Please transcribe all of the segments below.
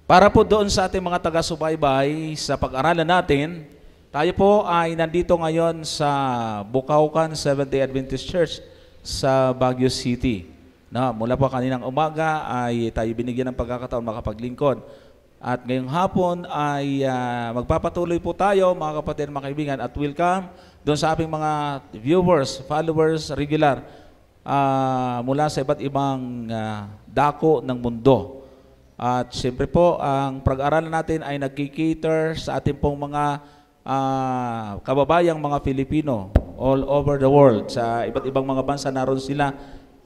Para po doon sa ating mga taga-subaybay sa pag-aralan natin, tayo po ay nandito ngayon sa Bukawkan Seventh-day Adventist Church sa Baguio City. Mula po kaninang umaga ay tayo binigyan ng pagkakataon makapaglingkod. At ngayong hapon ay magpapatuloy po tayo mga kapatid, mga kaibigan, at welcome doon sa ating mga viewers, followers, regular mula sa iba't ibang dako ng mundo. At siyempre po, ang pag-aaralan natin ay nagkikater sa ating pong mga kababayang mga Filipino all over the world. Sa iba't ibang mga bansa naroon sila.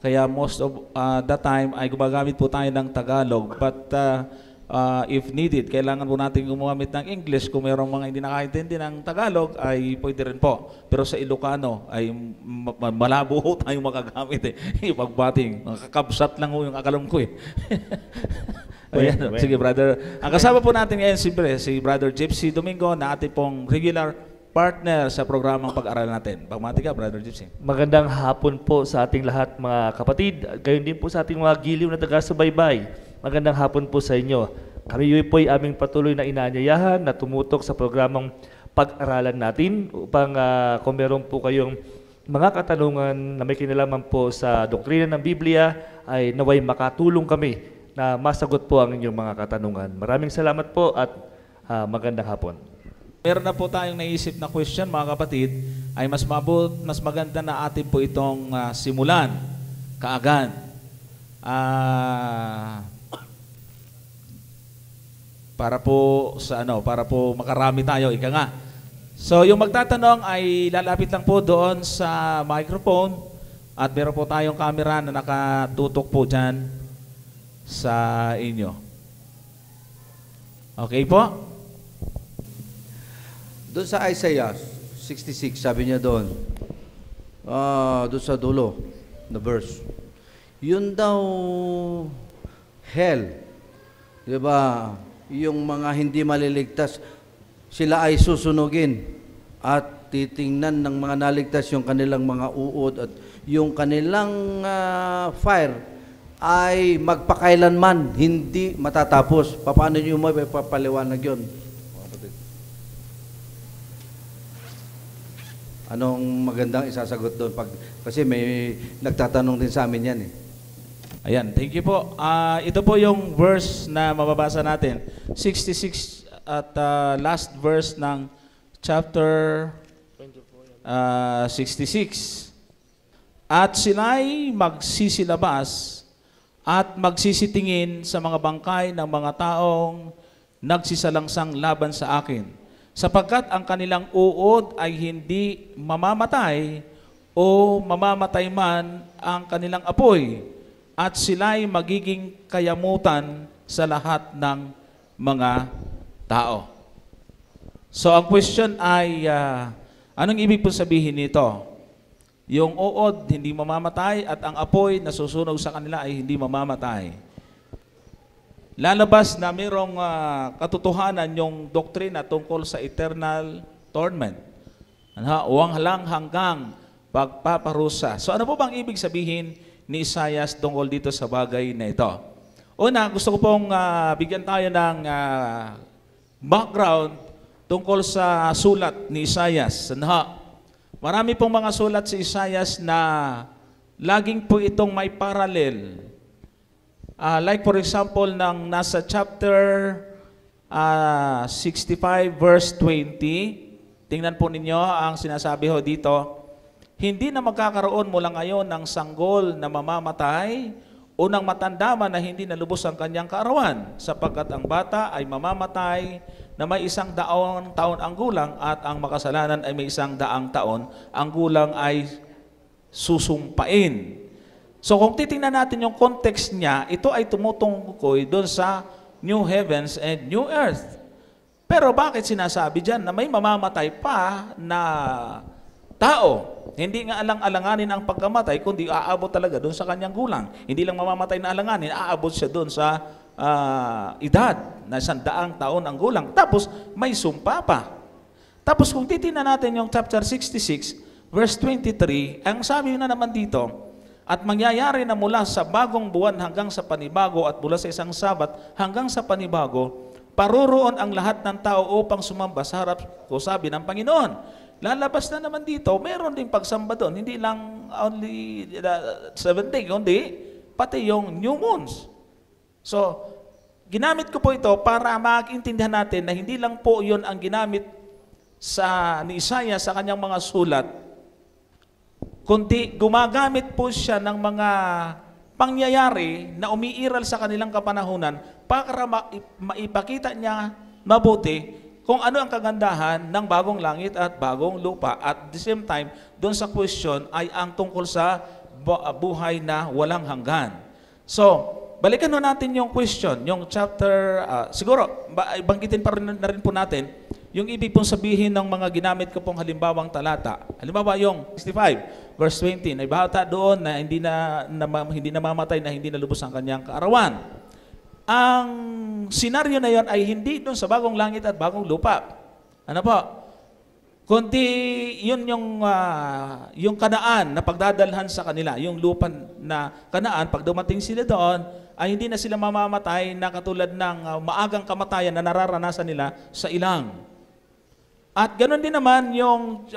Kaya most of the time ay gumagamit po tayo ng Tagalog. But if needed, kailangan po natin gumamit ng English. Kung mayroong mga hindi nakaintindi ng Tagalog, ay pwede rin po. Pero sa Ilocano, ay malabo ho tayong makagamit Ipagbating. Kakabsat lang ho yung akalam ko Ayan, sige brother. Ang kasama po natin ngayon siyempre si Brother Gypsy Domingo na ating pong regular partner sa programang pag-aral natin. Pagmati ka, Brother Gypsy. Magandang hapon po sa ating lahat mga kapatid. Gayon din po sa ating mga giliw na taga-subaybay. Magandang hapon po sa inyo. Kami po ay aming patuloy na inaanyayahan na tumutok sa programang pag-aralan natin upang kung meron po kayong mga katanungan na may kinalaman po sa doktrina ng Biblia ay naway makatulong kami na masagot po ang inyong mga katanungan. Maraming salamat po at magandang hapon. Meron na po tayong naisip na question mga kapatid, ay mas maganda na atin po itong simulan kaagad. Para po makarami tayo, ika nga. So yung magtatanong ay lalapit lang po doon sa microphone at meron po tayong camera na nakatutok po dyan sa inyo. Okay po? Doon sa Isaiah 66, sabi niya doon sa dulo na verse, yun daw hell, di ba? Yung mga hindi maliligtas, sila ay susunugin at titingnan ng mga naligtas yung kanilang mga uod at yung kanilang fire ay magpakailanman hindi matatapos. Paano niyo mo papaliwanag yun? Anong magandang isasagot doon? Kasi may nagtatanong din sa amin yan Ayan, thank you po. Ito po yung verse na mababasa natin. 66 at last verse ng chapter 66. At sila'y magsisilabas at magsisitingin sa mga bangkay ng mga taong nagsisalangsang laban sa akin, sapagkat ang kanilang uod ay hindi mamamatay o mamamatay man ang kanilang apoy, at sila'y magiging kayamutan sa lahat ng mga tao. So ang question ay, anong ibig po sabihin nito? Yung uod hindi mamamatay at ang apoy na susunog sa kanila ay hindi mamamatay. Lalabas na mayroong katotohanan yung doktrina tungkol sa eternal torment. Uwang halang hanggang pagpaparusa. So ano po bang ibig sabihin ni Isaiah tungkol dito sa bagay na ito? Una, gusto ko pong bigyan tayo ng background tungkol sa sulat ni Isaiah. Marami pong mga sulat si Isaiah na laging po itong may parallel. Like for example, nasa chapter 65 verse 20, tingnan po ninyo ang sinasabi ho dito, hindi na magkakaroon mula ngayon ng sanggol na mamamatay o ng matanda man na hindi nalubos ang kanyang kaarawan, sapagkat ang bata ay mamamatay na may 100 taon ang gulang at ang makasalanan ay may 100 taon, ang gulang ay susumpain. So kung titingnan natin yung context niya, ito ay tumutungkoy doon sa new heavens and new earth. Pero bakit sinasabi dyan na may mamamatay pa na tao? Hindi nga alang-alanganin ang pagkamatay, kundi aabot talaga doon sa kanyang gulang. Hindi lang mamamatay na alanganin, aabot siya doon sa edad na 100 taon ang gulang. Tapos may sumpa pa. Tapos kung titingnan natin yung chapter 66, verse 23, ang sabi na naman dito, At mangyayari na mula sa bagong buwan hanggang sa panibago at mula sa isang Sabat hanggang sa panibago, paroroon ang lahat ng tao upang sumamba sa harap ko, sabi ng Panginoon. Lalabas na naman dito, meron ding pagsamba doon, hindi lang only 7 day, kundi pati yung new moons. So, ginamit ko po ito para maintindihan natin na hindi lang po yun ang ginamit ni Isaiah sa kanyang mga sulat, kundi gumagamit po siya ng mga pangyayari na umiiral sa kanilang kapanahunan para maipakita niya mabuti kung ano ang kagandahan ng bagong langit at bagong lupa. At the same time, doon sa question ay ang tungkol sa buhay na walang hanggan. So, balikan natin yung question, yung chapter, siguro, banggitin pa rin na rin po natin yung ibig pong sabihin ng mga ginamit ko pong halimbawang talata. Halimbawa yung 65, verse 20, na ibahata doon na hindi namamatay, na hindi nalubos ang kanyang kaarawan. Ang senaryo na yon ay hindi doon sa bagong langit at bagong lupa. Ano po? Kundi yun yung Kanaan na pagdadalhan sa kanila, yung lupa na Kanaan, pag dumating sila doon, ay hindi na sila mamamatay na katulad ng maagang kamatayan na nararanasan nila sa ilang. At ganoon din naman yung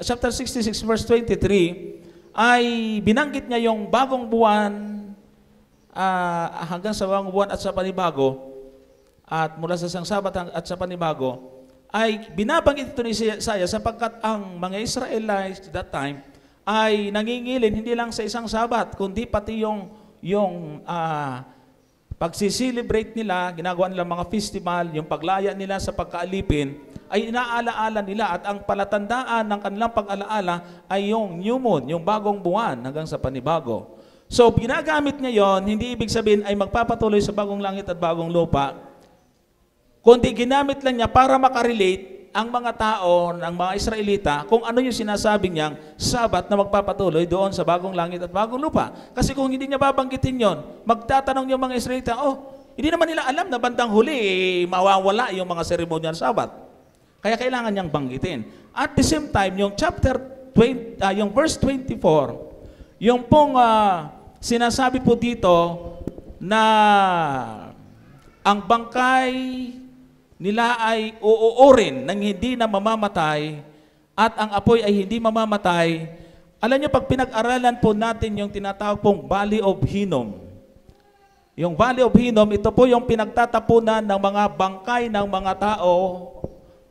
chapter 66 verse 23 ay binanggit niya yung bagong buwan hanggang sa bagong buwan at sa panibago, at mula sa isang Sabat at sa panibago, ay binabanggit ito ni Isaiah sapagkat ang mga Israelites that time ay nangingilin hindi lang sa isang Sabat, kundi pati yung pagsiselebrate nila, ginagawa nila mga festival, yung paglaya nila sa pagkaalipin, ay inaalaala nila, at ang palatandaan ng kanilang pag-alaala ay yung new moon, yung bagong buwan hanggang sa panibago. So, ginagamit niya yon, hindi ibig sabihin ay magpapatuloy sa bagong langit at bagong lupa, kundi ginamit lang niya para makarelate ang mga tao, ang mga Israelita, kung ano yung sinasabi niyang Sabat na magpapatuloy doon sa bagong langit at bagong lupa. Kasi kung hindi niya babanggitin yon, magtatanong yung mga Israelita, hindi naman nila alam na bandang huli, mawawala yung mga seremonyal Sabat. Kaya kailangan niyang banggitin. At the same time, yung chapter 20, yung verse 24, yung pong sinasabi po dito na ang bangkay nila ay uuurin ng hindi na mamamatay at ang apoy ay hindi mamamatay. Alam niyo, pag pinag-aralan po natin yung tinatawag pong Valley of Hinnom, yung Valley of Hinnom, ito po yung pinagtatapunan ng mga bangkay ng mga tao,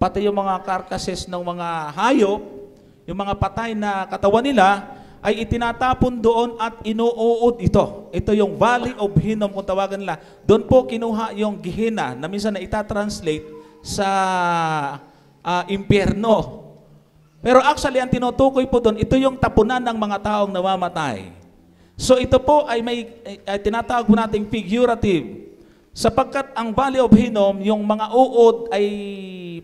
pati yung mga carcasses ng mga hayop, yung mga patay na katawan nila, ay itinatapon doon at inuuod ito. Ito yung Valley of Hinnom kung tawagan nila. Doon po kinuha yung Gehenna na minsan na itatranslate sa impyerno. Pero actually, ang tinutukoy po doon, ito yung tapunan ng mga taong namamatay. So ito po ay may tinatawag po nating figurative. Sapagkat ang Valley of Hinnom, yung mga uod ay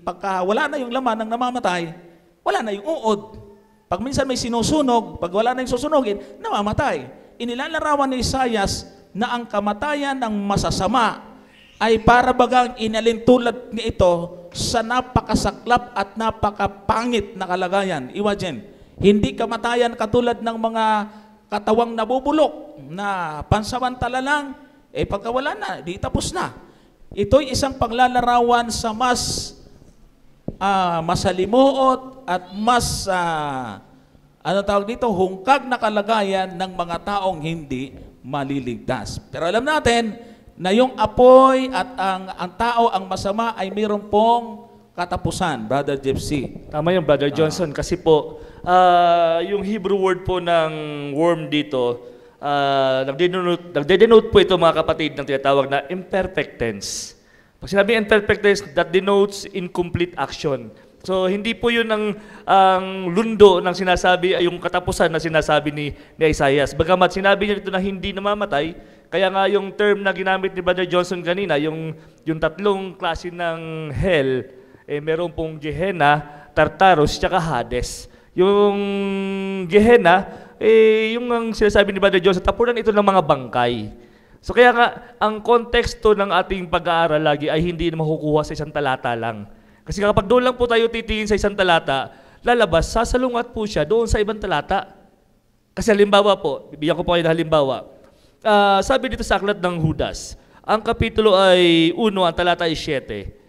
pagka wala na yung laman ng namamatay, wala na yung uod. Pag minsan may sinusunog, pag wala na yung susunogin, namamatay. Inilalarawan ni Isaias na ang kamatayan ng masasama ay para bagang inalintulad ni ito sa napakasaklap at napakapangit na kalagayan. Imagine, hindi kamatayan katulad ng mga katawang nabubulok na pansamantala lang, pagka wala na, di tapos na. Ito'y isang paglalarawan sa mas masalimuot at mas hungkag na kalagayan ng mga taong hindi maliligtas. Pero alam natin na yung apoy at ang tao, ang masama, ay mayroon pong katapusan, Brother Gypsy. Tama yung Brother Johnson, kasi po yung Hebrew word po ng worm dito, nagde-denote po ito, mga kapatid, ng tinatawag na imperfect tense. Pag sinabi imperfect tense, that denotes incomplete action. So, hindi po yun ang lundo ng sinasabi, ay yung katapusan na sinasabi ni Isaias. Bagamat sinabi niya dito na hindi namamatay, kaya nga yung term na ginamit ni Brother Johnson kanina, yung tatlong klase ng hell, meron pong Gehenna, Tartarus, tsaka Hades. Yung Gehenna, yung ang sinasabi ni Brother Johnson, tapunan ito ng mga bangkay. So kaya nga, ang konteksto ng ating pag-aaral lagi ay hindi na makukuha sa isang talata lang. Kasi kapag doon lang po tayo titingin sa isang talata, lalabas, sasalungat po siya doon sa ibang talata. Kasi halimbawa po, bibigyan ko po kayo ng halimbawa. Sabi dito sa aklat ng Judas, ang kapitulo ay 1, ang talata ay 7.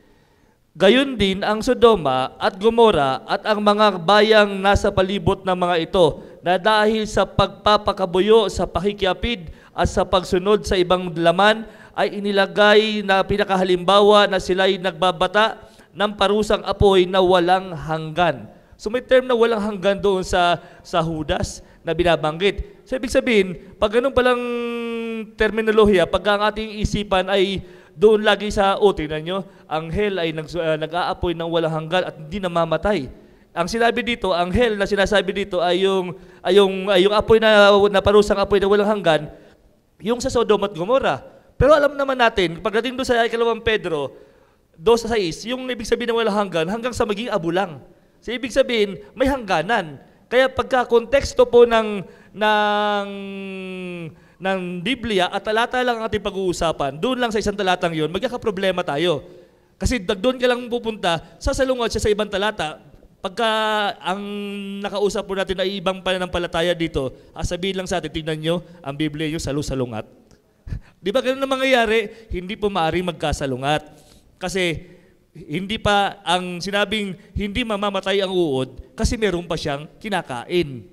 Gayon din ang Sodoma at Gomora at ang mga bayang nasa palibot ng mga ito na dahil sa pagpapakabuyo sa pakikiapid at sa pagsunod sa ibang laman ay inilagay na pinakahalimbawa na sila'y nagbabata ng parusang apoy na walang hanggan. So may term na walang hanggan doon sa Judas na binabanggit. So ibig sabihin, pag ganun palang terminolohiya, pag ang ating isipan ay doon lagi sa, tingnan nyo, ang hell ay nag-aapoy ng walang hanggan at hindi namamatay. Ang sinabi dito, ang hell na sinasabi dito ay yung apoy na parusang apoy na walang hanggan, yung sa Sodom at Gomora. Pero alam naman natin, pagdating doon sa 2 Pedro 2:6, yung ibig sabihin ng walang hanggan, hanggang sa maging abo lang. So ibig sabihin, may hangganan. Kaya pagka konteksto po ng Biblia at talata lang ang ating pag-uusapan, doon lang sa isang talatang yun, magkakaproblema tayo. Kasi doon ka lang pupunta, sasalungat siya sa ibang talata. Pagka ang nakausap po natin ay ibang pananampalataya dito, sabihin lang sa atin, tingnan nyo, ang Biblia nyo salu-salungat. Di ba ganun na mangyayari? Hindi po maaaring magkasalungat. Kasi hindi pa ang sinabing hindi mamamatay ang uod kasi meron pa siyang kinakain.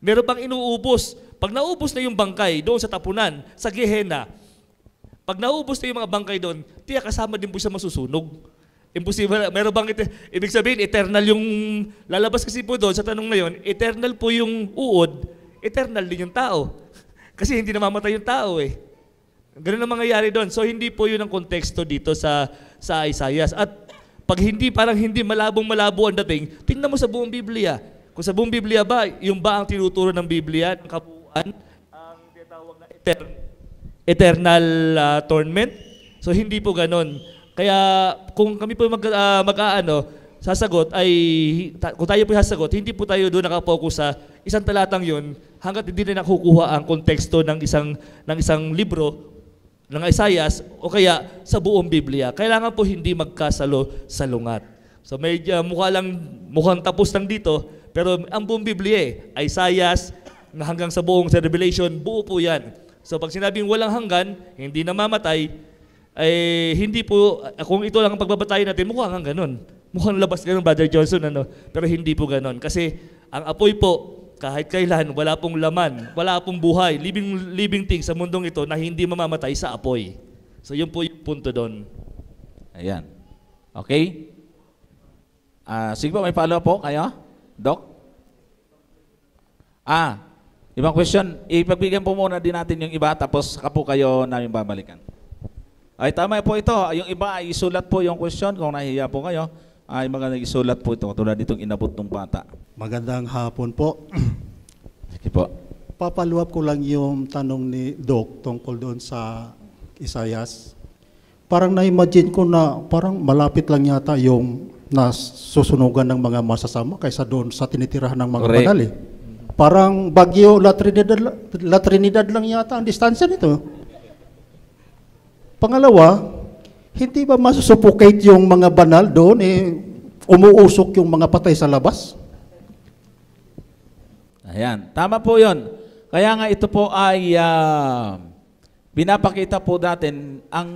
Meron pang inuubos. Pag naubos na yung bangkay doon sa tapunan, sa Gehenna, pag naubos na yung mga bangkay doon, tiyak kasama din po siya masusunog. Imposible. Meron bang ibig sabihin, eternal yung lalabas kasi po doon sa tanong na yun, eternal po yung uod, eternal din yung tao. Kasi hindi namamatay yung tao eh. Ganun ang mangyayari doon. So hindi po yun ang konteksto dito sa Isaiah. At pag parang hindi malabong-malabo ang dating, tingnan mo sa buong Biblia. Kung sa buong Biblia ba, yung ba ang tinuturo ng Biblia, ng kabuuan, ang tinatawag na eternal torment? So hindi po ganon. Kaya kung kami po sasagot ay, kung tayo po sasagot, hindi po tayo doon nakapokus sa isang talatang yun hanggat hindi na nakukuha ang konteksto ng isang libro ng Isaiah o kaya sa buong Biblia. Kailangan po hindi magkasalo-salungat. So mukhang tapos lang dito, pero ang buong Biblia Isaiah na hanggang sa buong sa Revelation, buo po yan. So pag sinabing walang hanggan, hindi namamatay, hindi po, kung ito lang ang pagbabatayin natin, mukhang ganun. Mukhang labas ganun, Brother Johnson, pero hindi po ganun. Kasi ang apoy po, kahit kailan, wala pong laman, wala pong buhay, living thing sa mundong ito na hindi mamamatay sa apoy. So yun po yung punto doon. Ayan. Okay? Sige po, may follow po kayo? Doc? Ibang question, ipagbigyan po muna din natin yung iba, tapos saka po kayo namin babalikan. Ay, tama po ito. Yung iba ay isulat po yung question. Kung nahihiya po kayo, ay mga nag-isulat po ito. Tulad ditong inabot ng bata. Magandang hapon po. Sige po. Papaluwap ko lang yung tanong ni Doc tungkol doon sa Isaiah. Parang na-imagine ko na parang malapit lang yata yung nasusunugan ng mga masasama kaysa doon sa tinitirahan ng mga banal eh. Parang Baguio, La Trinidad lang yata ang distansya nito. Pangalawa, hindi ba masusuffocate yung mga banal doon, umuusok yung mga patay sa labas? Ayan, tama po yun. Kaya nga ito po ay pinapakita po natin ang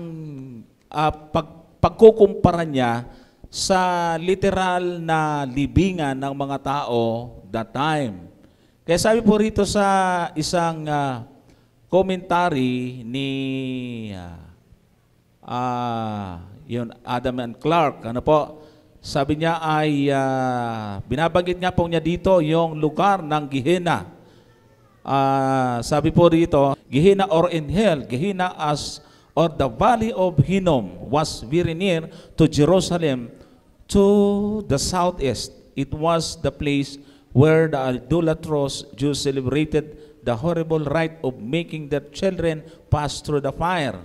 pagkukumpara niya sa literal na libingan ng mga tao that time. Kaya sabi po rito sa isang commentary ni yun, Adam and Clark, sabi niya ay binabanggit nga po niya dito yung lugar ng Gehenna. Sabi po rito, Gehenna or in hell, Gehenna or the valley of Hinnom was very near to Jerusalem to the southeast. It was the place where the idolatrous Jews celebrated the horrible rite of making their children pass through the fire,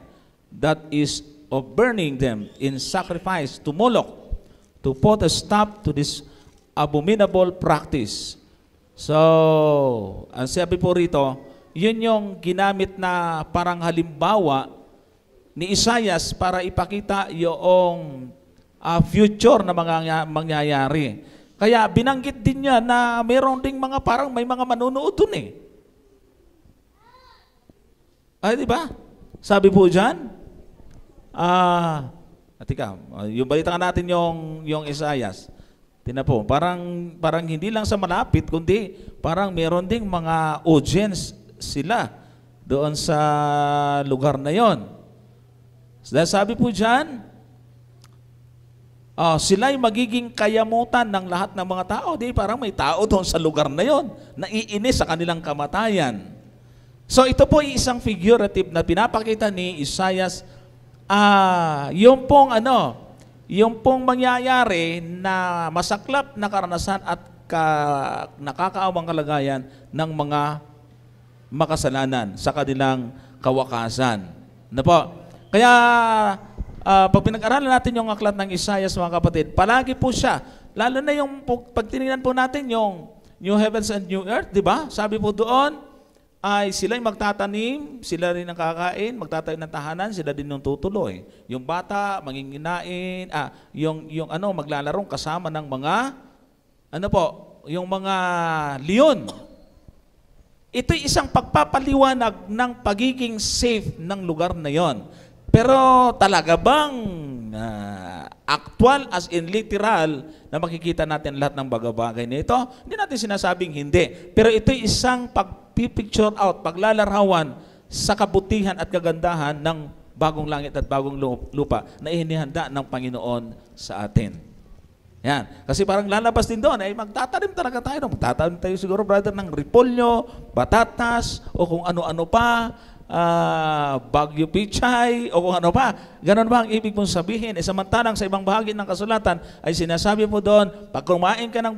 that is, of burning them in sacrifice to Moloch, to put a stop to this abominable practice. So, ang sabi po rito, yun yung ginamit na parang halimbawa ni Isaias para ipakita yung future na mga mangyayari. Kaya binanggit din niya na mayroon ding may mga manunood dun eh. Ay, di ba? Sabi po dyan, yung balita natin yung Isaias. Tingnan po, parang hindi lang sa malapit, kundi parang meron ding mga audience sila doon sa lugar na yon. Sabi po dyan, sila'y magiging kayamutan ng lahat ng mga tao. Di, parang may tao doon sa lugar na yon, naiinis sa kanilang kamatayan. So ito po ay isang figurative na pinapakita ni Isaias, yung pong mangyayari na masaklap na karanasan at nakakaawang kalagayan ng mga makasalanan sa kanilang kawakasan. Na po. Kaya pag pinag-aralan natin yung aklat ng Isaias, mga kapatid, palagi po siya, lalo na yung pag tinignan po natin yung New Heavens and New Earth, di ba? Sabi po doon, ay sila'y magtatanim, sila rin ang kakain, magtatayo ng tahanan, sila din yung tutuloy. Yung bata, manginginain, maglalarong kasama ng mga, yung mga leon. Ito'y isang pagpapaliwanag ng pagiging safe ng lugar na yon. Pero talaga bang actual as in literal na makikita natin lahat ng bagay na ito? Hindi natin sinasabing hindi. Pero ito'y isang picture out, paglalarawan sa kabutihan at kagandahan ng bagong langit at bagong lupa na inihanda ng Panginoon sa atin. Yan. Kasi parang lalabas din doon, magtatanim talaga tayo. Magtatanim tayo siguro, brother, ng repolyo, batatas, o kung ano-ano pa, bagyo pichay, o kung ano pa. Ganon ba ang ibig mong sabihin? Samantalang sa ibang bahagi ng kasulatan ay sinasabi mo doon, pag kumain ka ng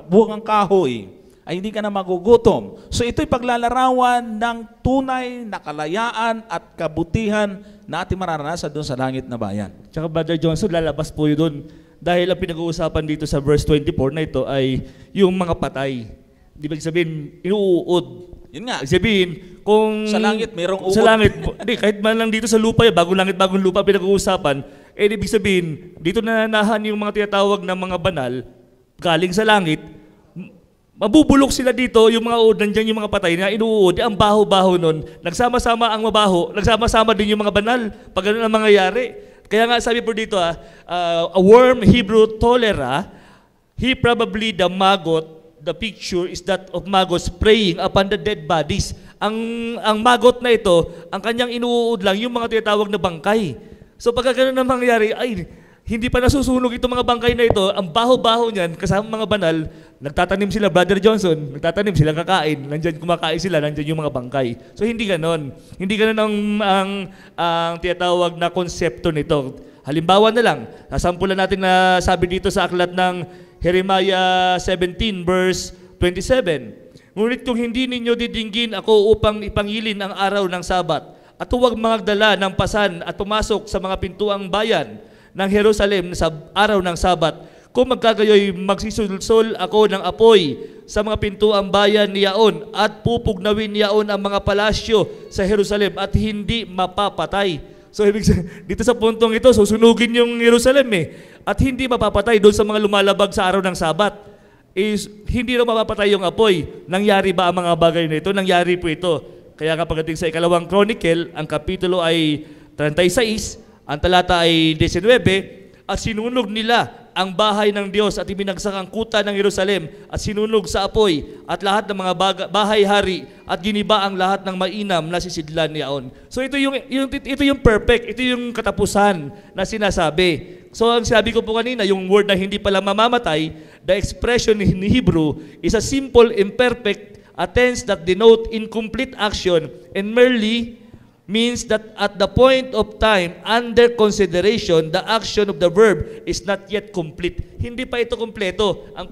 bungang kahoy, ay hindi ka na magugutom. So ito'y paglalarawan ng tunay na kalayaan at kabutihan na ating mararanasan doon sa langit na bayan. Tsaka Brother Johnson, lalabas po yun doon. Dahil ang pinag-uusapan dito sa verse 24 na ito ay yung mga patay. Di ba sabihin, inuud. Yun nga. Sabihin, kung... Sa langit, mayroong uod. Sa langit, hindi, kahit man lang dito sa lupa, bagong langit, bagong lupa pinag-uusapan, ibig sabihin, dito nananahan yung mga tinatawag na mga banal, galing sa langit, mabubulok sila dito, yung mga uod, nandiyan yung mga patay na inuud, ang baho-baho nun, nagsama-sama ang mabaho, nagsama-sama din yung mga banal, pag ganun ang mangyayari. Kaya nga sabi po dito, a worm Hebrew tolera, he probably the maggot, the picture is that of maggots preying upon the dead bodies. Ang maggot na ito, ang kanyang inuud lang, yung mga tinatawag na bangkay. So pag ganun ang mangyayari, ay, hindi pa nasusunog itong mga bangkay na ito, ang baho-baho niyan, kasama mga banal, nagtatanim sila, Brother Johnson, nagtatanim sila, kakain, nandyan kumakain sila, nandyan yung mga bangkay. So hindi ganon. Hindi ganon ang tinatawag na konsepto nito. Halimbawa na lang, nasampulan natin na sabi dito sa aklat ng Jeremiah 17 verse 27. Ngunit kung hindi ninyo didinggin ako upang ipangilin ang araw ng Sabat, at huwag magdala ng pasan at pumasok sa mga pintuang bayan ng Jerusalem sa araw ng Sabat, kung magkagayoy magsisulsol ako ng apoy sa mga pintuang bayan niyaon at pupugnawin niyaon ang mga palasyo sa Jerusalem at hindi mapapatay. So dito sa puntong ito, susunugin yung Jerusalem at hindi mapapatay doon sa mga lumalabag sa araw ng Sabat. Hindi na mapapatay yung apoy. Nangyari ba ang mga bagay na ito? Nangyari po ito. Kaya nga pagdating sa ikalawang Chronicle, ang kapitulo ay 36, ang talata ay 19, at sinunog nila ang bahay ng Diyos at ibinagsak ang kuta ng Jerusalem at sinunog sa apoy at lahat ng mga bahay-hari at giniba ang lahat ng mainam na sisidlan niyaon. So ito yung perfect, ito yung katapusan na sinasabi. So ang sabi ko po kanina, yung word na hindi pala mamamatay, the expression in Hebrew is a simple imperfect, a tense that denote incomplete action and merely means that at the point of time under consideration, the action of the verb is not yet complete. Hindi pa ito kompleto. Ang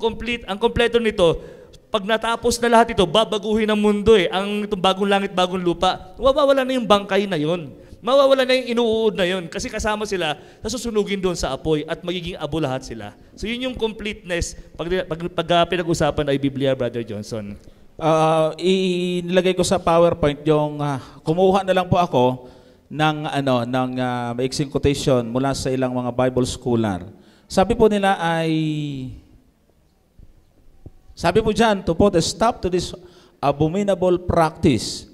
kompleto nito, pag natapos na lahat ito, babaguhin ang mundo ang itong bagong langit, bagong lupa. Mawawala na yung bangkay na yon. Mawawala na yung inuud na yon kasi kasama sila sa susunugin doon sa apoy at magiging abo lahat sila. So yun yung completeness pag pinag-usapan ay Biblia, Brother Johnson. Inilagay ko sa PowerPoint yung kumuha na lang po ako ng maiksing quotation mula sa ilang mga Bible scholar. Sabi po nila sabi po diyan, to put a stop to this abominable practice.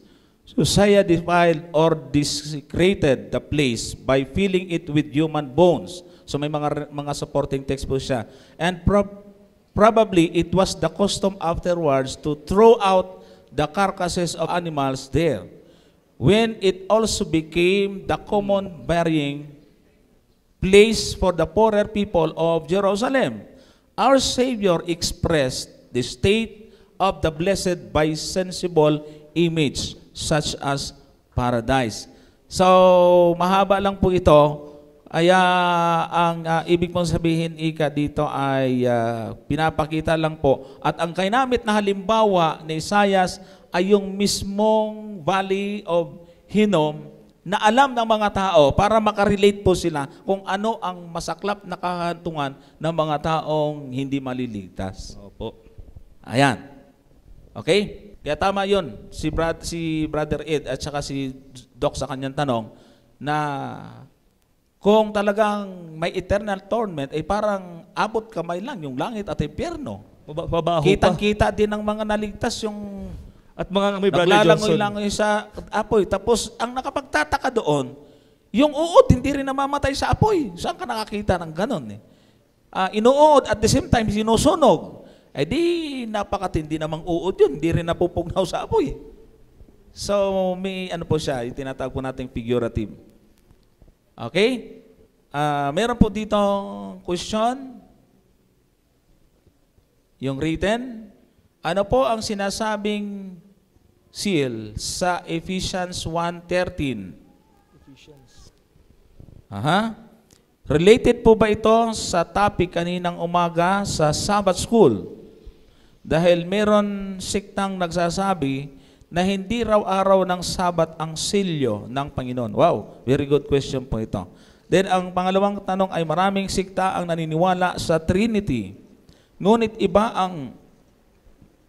Josiah defiled or desecrated the place by filling it with human bones. So may mga supporting text po siya. And probably it was the custom afterwards to throw out the carcasses of animals there, when it also became the common burying place for the poorer people of Jerusalem. Our Savior expressed the state of the blessed by sensible image such as paradise. So, mahaba lang po ito. Kaya ang ibig pong sabihin dito ay pinapakita lang po. At ang kainamit na halimbawa ni Isaias ay yung mismong Valley of Hinnom na alam ng mga tao para makarelate po sila kung ano ang masaklap na kahantungan ng mga taong hindi maliligtas. Opo. Ayan. Okay? Kaya tama yun, si Brother Ed at saka si Doc sa kanyang tanong, na kung talagang may eternal torment, ay parang abot kamay lang yung langit at impyerno. Mabaho pa. Kitang-kita din ng mga naligtas yung At mga may Brother Johnson. naglalangoy-langoy sa apoy. Tapos, ang nakapagtataka doon, yung uod, hindi rin namamatay sa apoy. Saan ka nakakita ng ganon? Inuod at the same time, sinusunog. Eh di, napakatindi namang uod yun. Hindi rin napupugnaw sa apoy. So, may ano po siya, yung tinatawag po nating figurative. Okay? Meron po dito question. Yung written. Ano po ang sinasabing seal sa Ephesians 1:13? Related po ba ito sa topic kaninang umaga sa Sabbath School? Dahil meron siktang nagsasabi na hindi raw araw ng Sabat ang silyo ng Panginoon. Wow, very good question po ito. Then ang pangalawang tanong ay maraming sikta ang naniniwala sa Trinity. Ngunit iba ang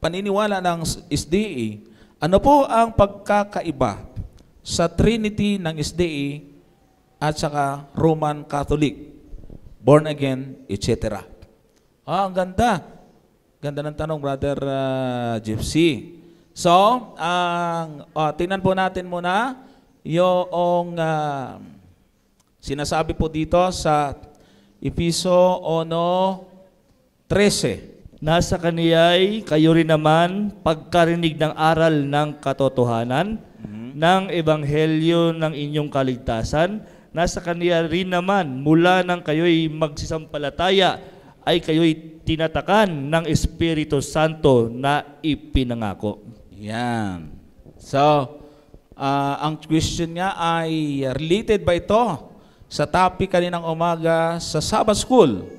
paniniwala ng SDA. Ano po ang pagkakaiba sa Trinity ng SDA at saka Roman Catholic, born again, etc.? Ang ganda. Ganda ng tanong, Brother Gypsy. So, tingnan po natin muna yung sinasabi po dito sa Efeso 1:13. Nasa kaniya'y kayo rin naman pagkarinig ng aral ng katotohanan, ng ebanghelyo ng inyong kaligtasan. Nasa kaniya rin naman mula nang kayo'y magsisampalataya ay kayo'y tinatakan ng Espiritu Santo na ipinangako. Yan. So, ang question niya ay related ba ito sa topic kaninang umaga sa Sabbath School?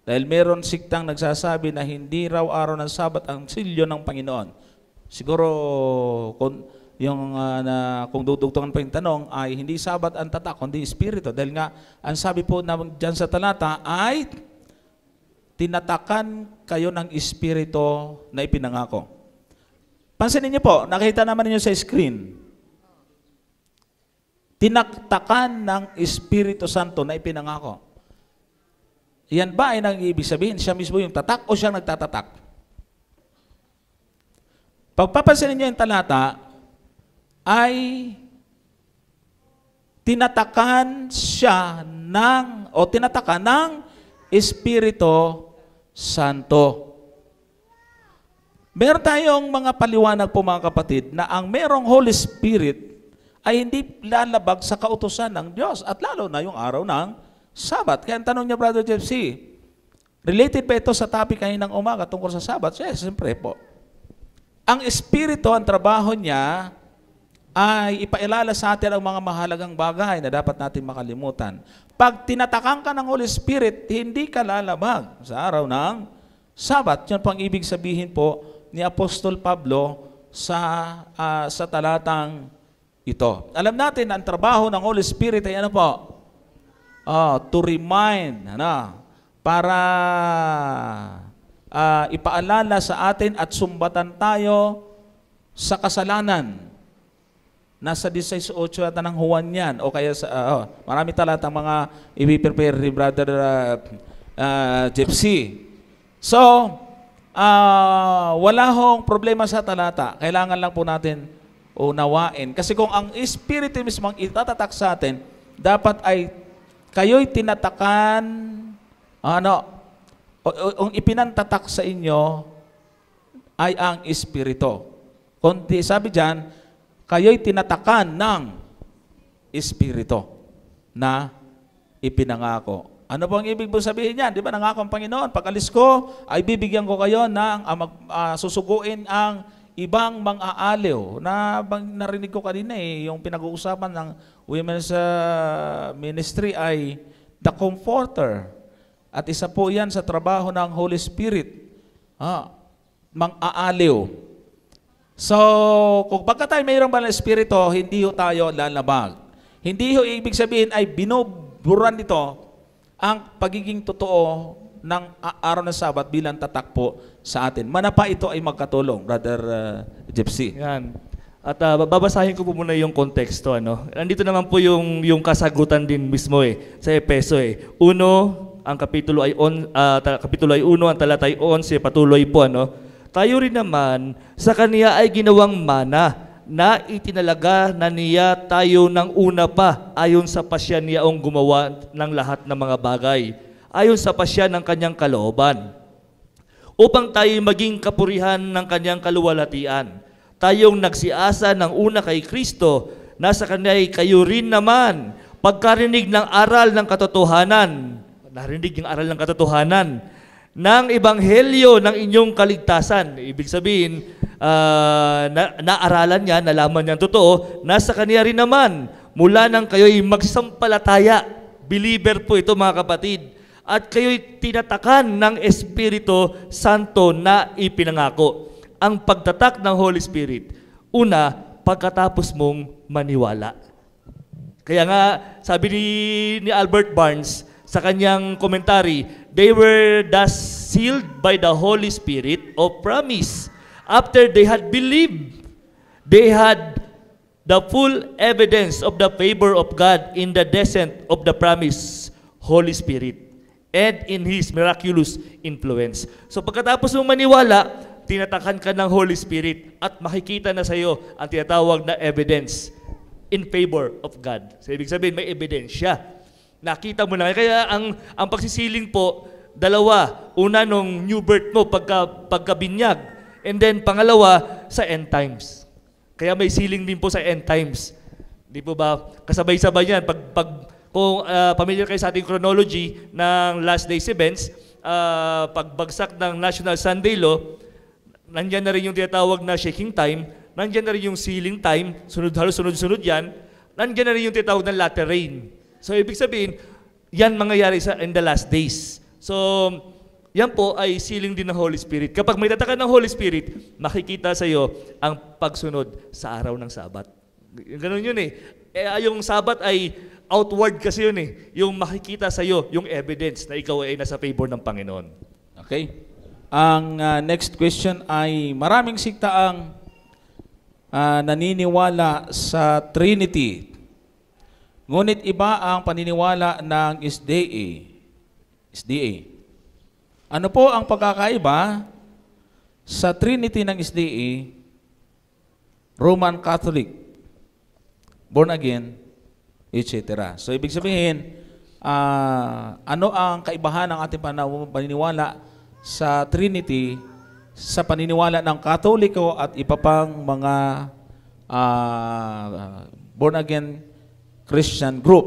Dahil meron siktang nagsasabi na hindi raw araw ng Sabat ang silyo ng Panginoon. Siguro, kung dudugtungan pa yung tanong, ay hindi Sabat ang tatak, kundi Espiritu. Dahil nga, ang sabi po na dyan sa talata ay tinatakan kayo ng Espiritu na ipinangako. Pansinin niyo po, nakita naman niyo sa screen. Tinatakan ng Espiritu Santo na ipinangako. Yan ba ay nag-ibig sabihin siya mismo yung tatak o siya nagtatatak? Pagpapansinin niyo yung talata, ay tinatakan siya tinatakan ng Espiritu Santo. Meron tayong mga paliwanag po mga kapatid na ang merong Holy Spirit ay hindi lalabag sa kautusan ng Diyos at lalo na yung araw ng Sabat. Kaya ang tanong niya, Brother Jeffsy, related ba ito sa topic kaninang umaga tungkol sa Sabat? Yes, siyempre po. Ang Espiritu, ang trabaho niya ay ipailala sa atin ang mga mahalagang bagay na dapat natin makalimutan. Pag tinatakan ka ng Holy Spirit, hindi ka lalabag sa araw ng Sabat. Yan po ang ibig sabihin po ni Apostol Pablo sa talatang ito. Alam natin ang trabaho ng Holy Spirit ay ano po? To remind, para ipaalala sa atin at sumbatan tayo sa kasalanan. Nasa 16:8 ata ng Juan yan, o kaya sa, marami talatang mga i-prepare ni Brother Gypsy. So, wala hong problema sa talata. Kailangan lang po natin unawain. Kasi kung ang Espiritu mismo ang itatatak sa atin, dapat ay kayo'y tinatakan, ang ipinantatak sa inyo ay ang Espiritu. Kundi sabi diyan, kayo'y tinatakan ng Espiritu na ipinangako. Ano po ang ibig mo sabihin niyan? Di ba nangako ang Panginoon, pag alis ko, ay bibigyan ko kayo ng susuguin ang ibang mang-aaliw. Narinig ko kanina yung pinag-uusapan ng women's ministry ay the Comforter. At isa po yan sa trabaho ng Holy Spirit. Mang-aaliw. So, kung pagka tayo mayroong banal na Espiritu, hindi ho tayo lalabag. Hindi ho ibig sabihin ay binuburan nito ang pagiging totoo ng araw ng Sabat bilang tatak po sa atin. Manapa ito ay magkatulong, Brother Gypsy. Yan. At babasahin ko po muna yung konteksto. Nandito naman po yung kasagutan din mismo sa Efeso. Ang kapitulo ay 1, ang talata ay 11, patuloy po. Tayo rin naman sa Kaniya ay ginawang mana na itinalaga na niya tayo ng una pa ayon sa pasya niyaong gumawa ng lahat ng mga bagay, ayon sa pasya ng kanyang kalooban, upang tayo maging kapurihan ng kanyang kaluwalhatian. Tayong nagsiasa ng una kay Kristo, nasa Kanya ay kayo rin naman, pagkarinig ng aral ng katotohanan, narinig yung aral ng katotohanan, ng ebanghelyo ng inyong kaligtasan. Ibig sabihin, naaralan niya, nalaman niya ang totoo, nasa Kanya rin naman, mula nang kayo'y magsampalataya, believer po ito mga kapatid, at kayo'y tinatakan ng Espiritu Santo na ipinangako. Ang pagtatak ng Holy Spirit, una, pagkatapos mong maniwala. Kaya nga, sabi ni Albert Barnes, sa kanyang commentary, they were thus sealed by the Holy Spirit of promise. After they had believed, they had the full evidence of the favor of God in the descent of the promised Holy Spirit and in His miraculous influence. So pagkatapos mong maniwala, tinatakan ka ng Holy Spirit at makikita na sa iyo ang tinatawag na evidence in favor of God. So ibig sabihin, may ebidensya. Nakita mo na. Kaya ang pagsisiling po, dalawa. Una, nung new birth mo, pagkabinyag. And then, pangalawa, sa end times. Kaya may siling din po sa end times. Di po ba? Kasabay-sabay yan. Kung familiar kayo sa ating chronology ng last days events, pagbagsak ng National Sunday Law, nandyan na rin yung tinatawag na shaking time, nandyan na rin yung sealing time, sunod yan, nandyan na rin yung tinatawag na latter rain. So, ibig sabihin, yan mangyayari in the last days. So, yan po ay sealing din ng Holy Spirit. Kapag may tatakan ng Holy Spirit, makikita sa iyo ang pagsunod sa araw ng Sabat. Ganun yun yung Sabat ay outward kasi yun yung makikita sa iyo, yung evidence na ikaw ay nasa favor ng Panginoon. Okay. Ang next question ay, maraming sikta ang naniniwala sa Trinity. Ngunit iba ang paniniwala ng SDA. Ano po ang pagkakaiba sa Trinity ng SDA, Roman Catholic, born again, etc. So, ibig sabihin, ano ang kaibahan ng ating paniniwala sa Trinity sa paniniwala ng Katoliko at iba pang mga born again Christian group?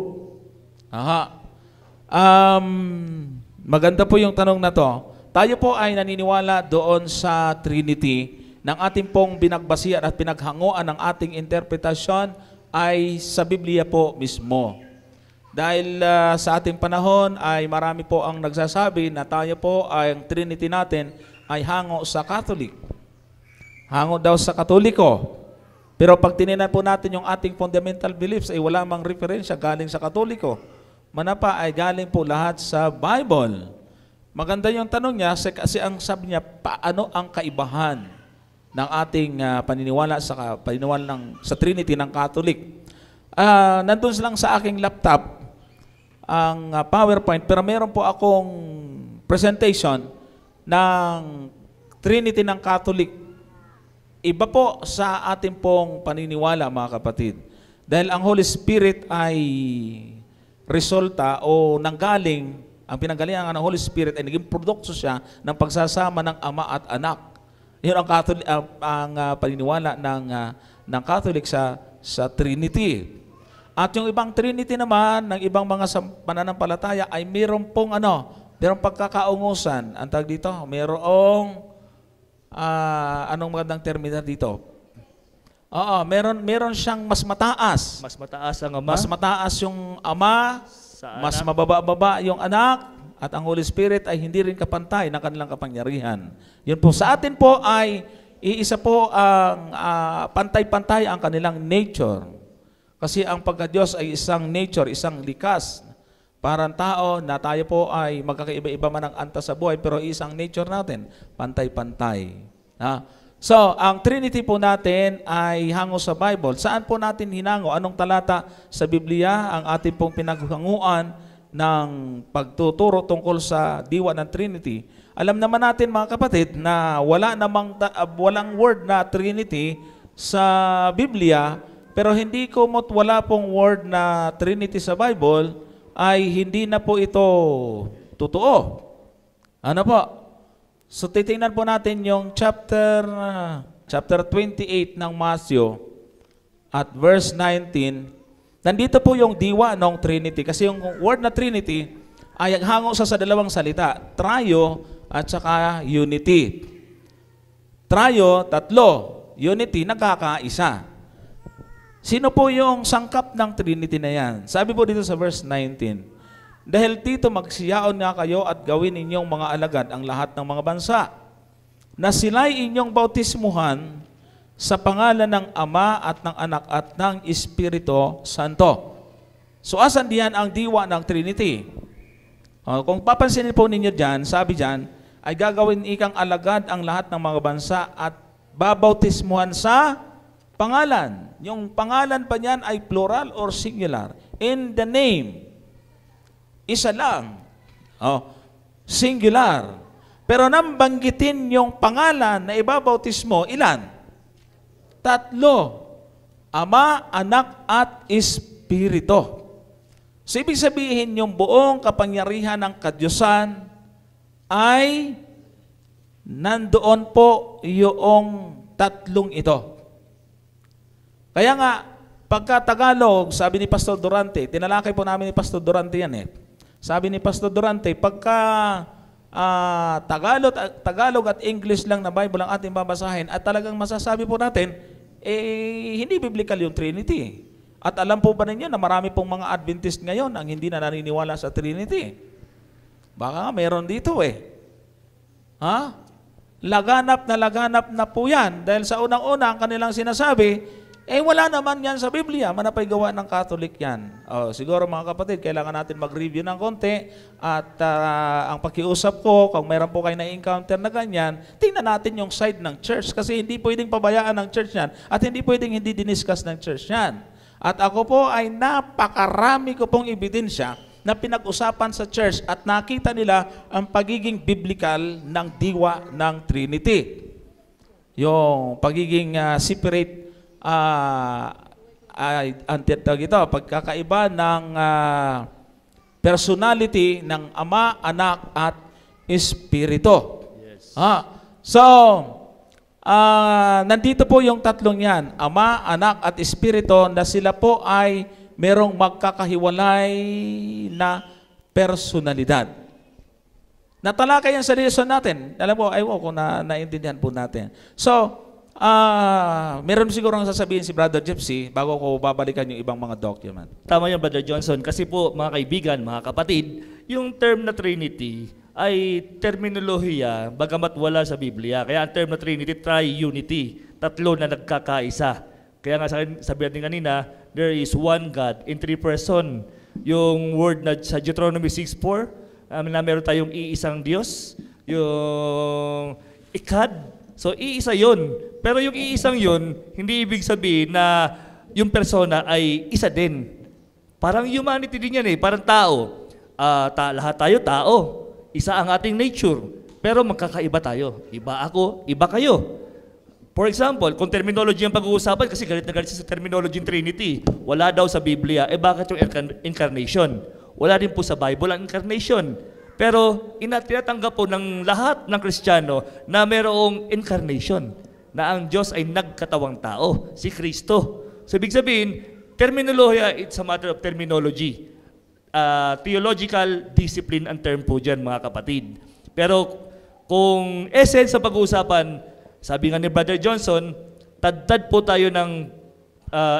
Maganda po yung tanong na to. Tayo po ay naniniwala doon sa Trinity ng ating pong binagbasihan at pinaghanguan ng ating interpretasyon ay sa Biblia po mismo. Dahil sa ating panahon ay marami po ang nagsasabi na tayo po ay ang Trinity natin ay hango sa Catholic. Hango daw sa Katoliko. Pero pag tininan po natin yung ating fundamental beliefs ay wala mang referensya galing sa Katoliko. Manapa ay galing po lahat sa Bible. Maganda yung tanong niya kasi ang sabi niya, paano ang kaibahan ng ating paniniwala sa Trinity ng Catholic? Nandun lang sa aking laptop ang PowerPoint, pero meron po akong presentation ng Trinity ng Catholic Iba po sa ating pong paniniwala, mga kapatid. Dahil ang Holy Spirit ay resulta o nanggaling, ang pinanggalingan ng Holy Spirit ay naging produkto siya ng pagsasama ng Ama at Anak. Yun ang Catholic, paniniwala ng Catholic sa Trinity. At yung ibang Trinity naman, ng ibang mga pananampalataya ay mayroong pagkakaungusan. Ang tawag dito, mayroong, anong magandang termina dito? Oo, meron siyang mas mataas. Mas mataas ang Ama. Mas mataas yung Ama, Sa mas anak. mababa yung Anak, at ang Holy Spirit ay hindi rin kapantay ng kanilang kapangyarihan. Yun po, sa atin po ay iisa po ang pantay-pantay ang kanilang nature. Kasi ang pagka-Diyos ay isang nature, isang likas. Parang tao na tayo po ay magkakaiba-iba man ang antas sa buhay, pero isang nature natin, pantay-pantay. So, ang Trinity po natin ay hango sa Bible. Saan po natin hinango? Anong talata sa Biblia ang ating pong pinaghanguan ng pagtuturo tungkol sa diwa ng Trinity? Alam naman natin, mga kapatid, na walang word na Trinity sa Biblia, pero hindi kumot wala pong word na Trinity sa Bible, ay hindi na po ito totoo. Ano po? So titingnan po natin yung chapter 28 ng Matthew at verse 19. Nandito po yung diwa ng Trinity. Kasi yung word na Trinity ay hango sa dalawang salita. Trio at saka unity. Trio, tatlo. Unity, nagkakaisa. Sino po yung sangkap ng Trinity na yan? Sabi po dito sa verse 19, dahil dito magsiyaon nga kayo at gawin ninyong mga alagad ang lahat ng mga bansa, na sila'y inyong bautismuhan sa pangalan ng Ama at ng Anak at ng Espiritu Santo. So asan diyan ang diwa ng Trinity? Kung papansinin po ninyo dyan, sabi dyan, ay gagawin ikang alagad ang lahat ng mga bansa at babautismuhan sa pangalan. Yung pangalan pa niyan ay plural or singular. In the name. Isa lang. Singular. Pero nang banggitin yung pangalan na ibabautismo, ilan? Tatlo. Ama, Anak, at Espiritu. So, ibig sabihin yung buong kapangyarihan ng kadiyusan ay nandoon po yung tatlong ito. Kaya nga, pagka Tagalog, sabi ni Pastor Durante, tinalakay po namin ni Pastor Durante yan eh. Sabi ni Pastor Durante, pagka Tagalog at English lang na Bible ang ating babasahin, at talagang masasabi po natin, hindi biblical yung Trinity. At alam po ba ninyo na marami pong mga Adventist ngayon ang hindi na naniniwala sa Trinity? Baka nga meron dito eh. Laganap na po yan. Dahil sa unang-una ang kanilang sinasabi, wala naman yan sa Biblia, manapay gawa ng Catholic yan. Siguro mga kapatid, kailangan natin mag-review ng konti at ang pakiusap ko, kung meron po kayo na-encounter na ganyan, tingnan natin yung side ng church kasi hindi pwedeng pabayaan ng church yan at hindi pwedeng hindi diniscuss ng church yan. At ako po ay napakarami ko pong ebidensya na pinag-usapan sa church at nakita nila ang pagiging biblical ng diwa ng Trinity. Yung pagiging separate pagkakaiba ng personality ng Ama, Anak, at Espiritu. Yes. So, nandito po yung tatlong yan, Ama, Anak, at Espiritu, na sila po ay merong magkakahiwalay na personalidad. Natalakay yan sa lesson natin. Alam po, kung naintindihan po natin. So, meron siguro ang sasabihin si Brother Gypsy bago ko babalikan yung ibang mga document. Tama yan, Brother Johnson. Kasi po, mga kaibigan, mga kapatid, yung term na Trinity ay terminolohiya, bagamat wala sa Biblia. Kaya ang term na Trinity, tri-unity. Tatlo na nagkakaisa. Kaya nga sabi natin kanina, there is one God in three person. Yung word na sa Deuteronomy 6:4, na meron tayong iisang Diyos. Yung ikad. So, iisa yun. Pero yung iisang yun, hindi ibig sabihin na yung persona ay isa din. Parang humanity din yan eh, parang tao. Lahat tayo tao. Isa ang ating nature. Pero magkakaiba tayo. Iba ako, iba kayo. For example, kung terminology ang pag-uusapan, kasi galit na galit sa terminology ng Trinity, wala daw sa Biblia, bakit yung incarnation? Wala din po sa Bible ang incarnation. Pero tinatanggap po ng lahat ng Kristiyano na mayroong incarnation, na ang Diyos ay nagkatawang tao, si Kristo. So ibig sabihin, terminolohiya, it's a matter of terminology. Theological discipline ang term po dyan, mga kapatid. Pero kung essence sa pag-uusapan, sabi nga ni Brother Johnson, tad po tayo ng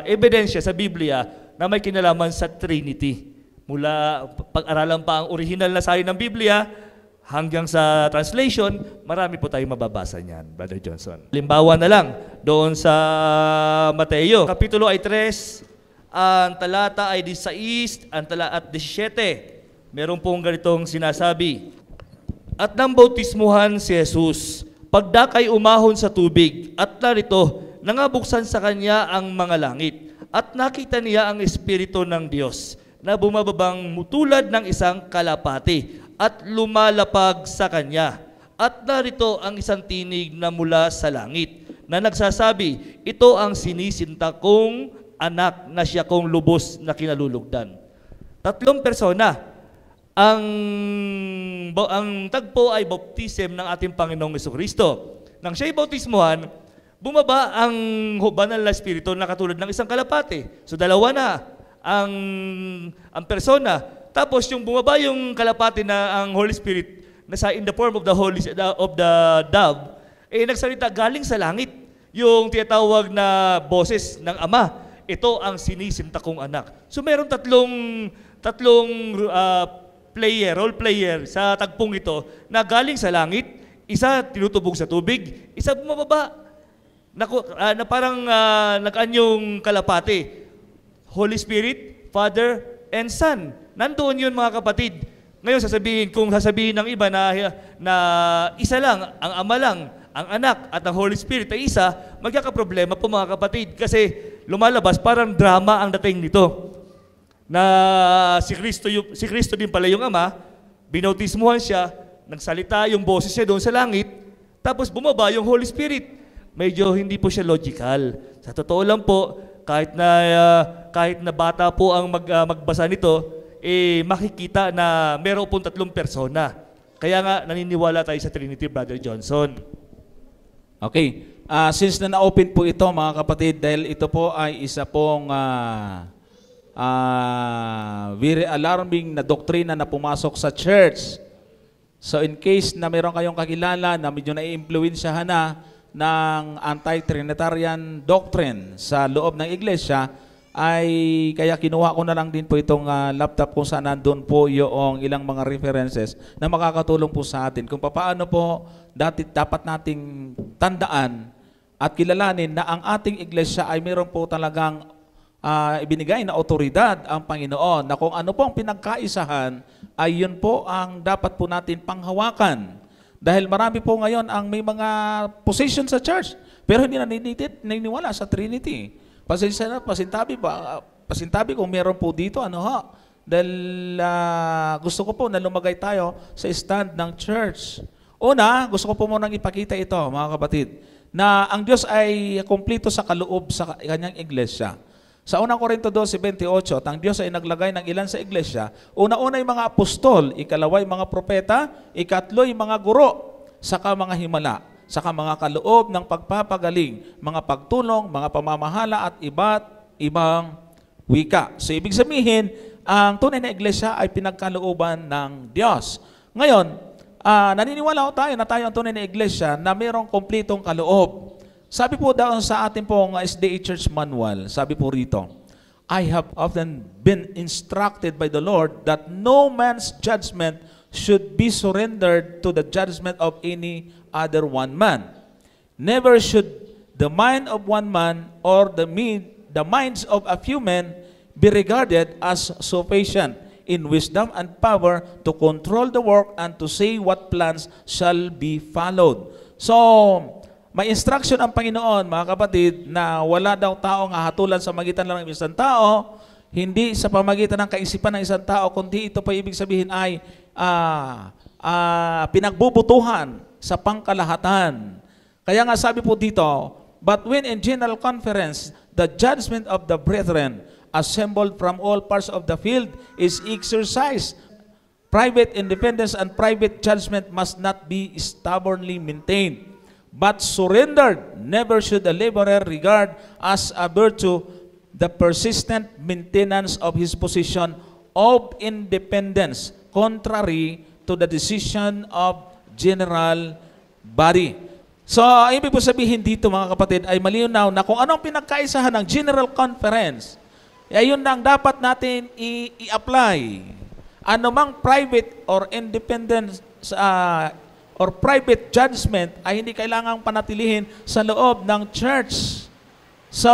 ebidensya sa Biblia na may kinalaman sa Trinity. Mula pag-aralan pa ang original na sayo ng Biblia hanggang sa translation, marami po tayong mababasa niyan, Brother Johnson. Limbawa na lang, doon sa Mateo, Kapitulo ay 3, ang talata ay 16 at 17. Meron pong ganitong sinasabi. At nang bautismuhan si Jesus, pagdakay umahon sa tubig, at narito, nangabuksan sa kanya ang mga langit, at nakita niya ang Espiritu ng Diyos, na bumababang tulad ng isang kalapati, at lumalapag sa kanya. At narito ang isang tinig na mula sa langit, na nagsasabi, ito ang sinisinta kong anak na siya kong lubos na kinalulugdan. 3 persona. Ang tagpo ay baptism ng ating Panginoong Jesucristo. Nang siya'y bautismuhan, bumaba ang banal na Espiritu na katulad ng isang kalapati. So dalawa na ang persona. Tapos yung bumaba yung kalapati na ang Holy Spirit nasa in the form of the dove, nagsalita galing sa langit. Yung tinatawag na boses ng Ama, ito ang sinisinta kong anak. So meron tatlong role player sa tagpong ito na galing sa langit, isa tinutubog sa tubig, isa bumababa. Na parang nag-anyong kalapati. Holy Spirit, Father, and Son. Nandoon yun, mga kapatid. Ngayon kung sasabihin ng iba na isa lang, ang Ama lang, ang Anak at ang Holy Spirit ay isa, magkakaproblema po, mga kapatid, kasi lumalabas parang drama ang dating nito. Na si Kristo din pala yung Ama, binautismuhan siya, nagsalita yung boses niya doon sa langit, tapos bumaba yung Holy Spirit. Medyo hindi po siya logical. Sa totoo lang po, kahit na bata po ang magbasa nito, makikita na meron pong 3 persona. Kaya nga naniniwala tayo sa Trinity, Brother Johnson. Okay. Since na-open po ito, mga kapatid, dahil ito po ay isa pong very alarming na doktrina na pumasok sa church. So in case na meron kayong kakilala na medyo na-influensyahan na ng anti-Trinitarian doctrine sa loob ng iglesia, ay kaya kinuha ko na lang din po itong laptop kung saan nandun po yung ilang mga references na makakatulong po sa atin kung paano po dapat nating tandaan at kilalanin na ang ating iglesia ay meron po talagang ibinigay na otoridad ang Panginoon na kung ano po ang pinagkaisahan ay yun po ang dapat po natin panghawakan. Dahil marami po ngayon ang may mga position sa church pero hindi naniniwala sa Trinity. Pasintabi kung meron po dito, dahil gusto ko po na lumagay tayo sa stand ng church. Una, gusto ko po munang ipakita ito, mga kapatid, na ang Diyos ay kumpleto sa kaloob sa kanyang iglesia. Sa unang Korinto 12:28, ang Diyos ay naglagay ng ilan sa iglesia. Una-una yung mga apostol, ikalawa yung mga propeta, ikatlo yung mga guro, saka mga himala, saka mga kaloob ng pagpapagaling, mga pagtulong, mga pamamahala at iba't ibang wika. So ibig sabihin, ang tunay na iglesia ay pinagkalooban ng Diyos. Ngayon, naniniwala tayo na tayo ang tunay na iglesia na mayroong kumplitong kaloob. Sabi po daw sa ating pong SDA Church Manual, sabi po rito, I have often been instructed by the Lord that no man's judgment should be surrendered to the judgment of any other one man. Never should the mind of one man or the minds of a few men be regarded as sufficient in wisdom and power to control the work and to say what plans shall be followed. So, may instruction ang Panginoon, mga kapatid, na wala daw taong hahatulan sa magitan lang ng isang tao, hindi sa pamagitan ng kaisipan ng isang tao, kundi ito pa ibig sabihin ay pinagbubutuhan sa pangkalahatan. Kaya nga sabi po dito, But when in general conference, the judgment of the brethren assembled from all parts of the field is exercised. Private independence and private judgment must not be stubbornly maintained, but surrendered. Never should a laborer regard as a virtue the persistent maintenance of his position of independence, contrary to the decision of general body. So, ibig po sabihin dito mga kapatid ay malinaw na kung anong pinagkaisahan ng General Conference, ay yun lang dapat natin i-apply. Anumang private or independent or private judgment ay hindi kailangang panatilihin sa loob ng church. So,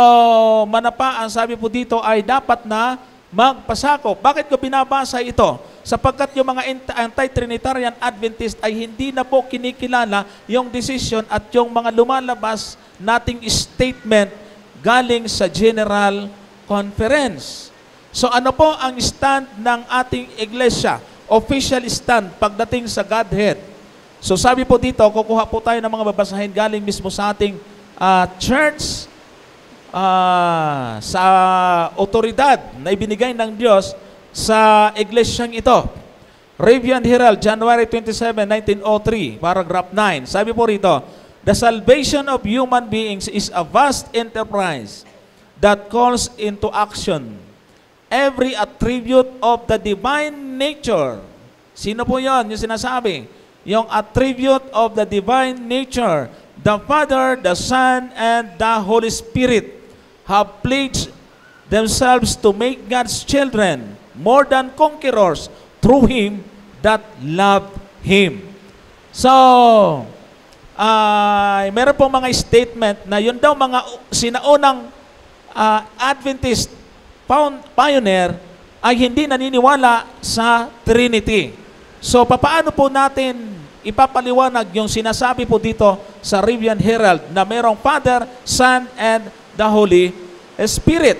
manapa, ang sabi po dito ay dapat na magpasakop. Bakit ko binabasa ito? Sapagkat yung mga anti-Trinitarian Adventist ay hindi na po kinikilala yung decision at yung mga lumalabas nating statement galing sa General Conference. So ano po ang stand ng ating iglesia? Official stand pagdating sa Godhead. So sabi po dito, kukuha po tayo ng mga babasahin galing mismo sa ating church, sa otoridad na ibinigay ng Diyos sa iglesyang ito. Review and Herald, January 27, 1903, paragraph 9. Sabi po rito, the salvation of human beings is a vast enterprise that calls into action every attribute of the divine nature. Sino po yon? Yung sinasabi. Yung attribute of the divine nature. The Father, the Son, and the Holy Spirit have pledged themselves to make God's children more than conquerors through Him that loved Him. So, meron pong mga statement na yun daw mga sinaunang Adventist pioneer ay hindi naniniwala sa Trinity. So, papaano po natin ipapaliwanag yung sinasabi po dito sa Review and Herald na merong Father, Son, and the Holy Spirit?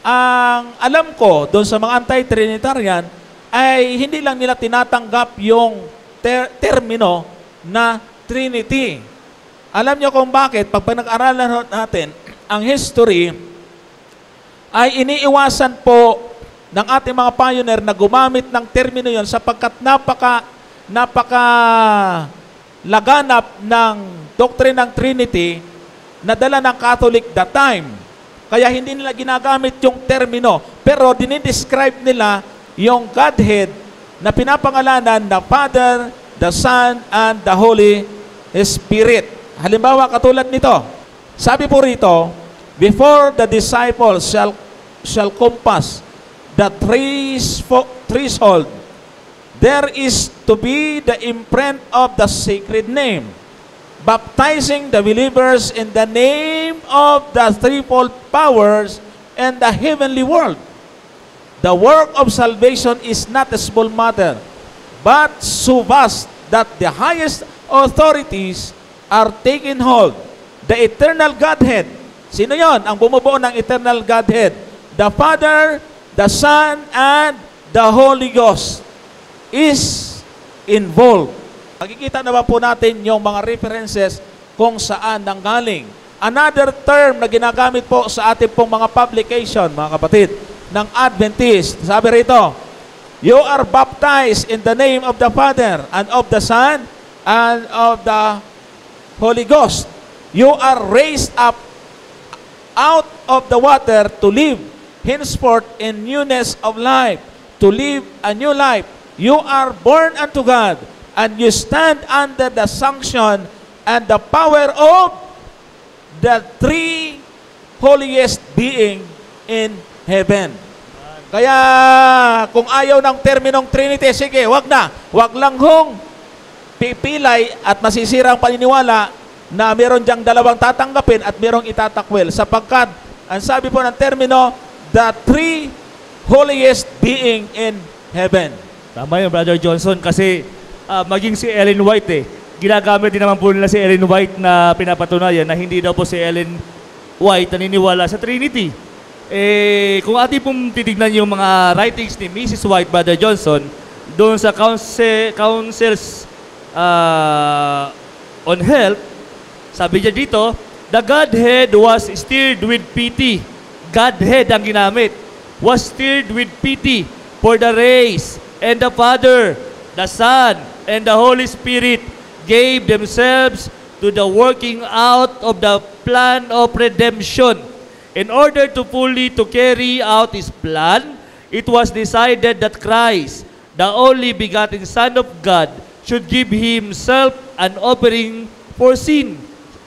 Ang alam ko doon sa mga anti-Trinitarian ay hindi lang nila tinatanggap yung termino na Trinity. Alam niyo kung bakit? Pag pinag-aralan natin ang history, ay iniiwasan po ng ating mga pioneer na gumamit ng termino yon sapagkat napaka laganap ng doctrine ng Trinity na dala ng Catholic that time. Kaya hindi nila ginagamit yung termino, pero dinidescribe nila yung Godhead na pinapangalanan na Father, the Son, and the Holy Spirit. Halimbawa, katulad nito, sabi po rito, before the disciples shall compass the threshold, there is to be the imprint of the sacred name, baptizing the believers in the name of the threefold powers and the heavenly world. The work of salvation is not a small matter, but so vast that the highest authorities are taking hold. The eternal Godhead. Sino yon ang bumubuo ng eternal Godhead? The Father, the Son, and the Holy Ghost is involved. Makikita na ba po natin yung mga references kung saan nanggaling. Another term na ginagamit po sa ating pong mga publication, mga kapatid, ng Adventist. Sabi rito, you are baptized in the name of the Father and of the Son and of the Holy Ghost. You are raised up out of the water to live henceforth in newness of life, to live a new life. You are born unto God, and you stand under the sanction and the power of the three holiest being in heaven. Kaya kung ayaw ng terminong Trinity, sige, wag na. Wag lang hong pipilay at masisira ang paniniwala na meron diyang dalawang tatanggapin at merong itatakwil. Sapagkat, ang sabi po ng termino, the three holiest being in heaven. Tama yun, Brother Johnson, kasi maging si Ellen White ginagamit din naman po nila si Ellen White na pinapatunayan na hindi daw po si Ellen White naniniwala sa Trinity. Kung ating pong titignan yung mga writings ni Mrs. White, Brother Johnson, doon sa Councils on Health, sabi niya dito, The Godhead was stirred with pity. Godhead ang ginamit. Was stirred with pity for the race, and the Father, the Son, and the Holy Spirit gave themselves to the working out of the plan of redemption. In order to fully to carry out His plan, it was decided that Christ, the only begotten Son of God, should give Himself an offering for sin.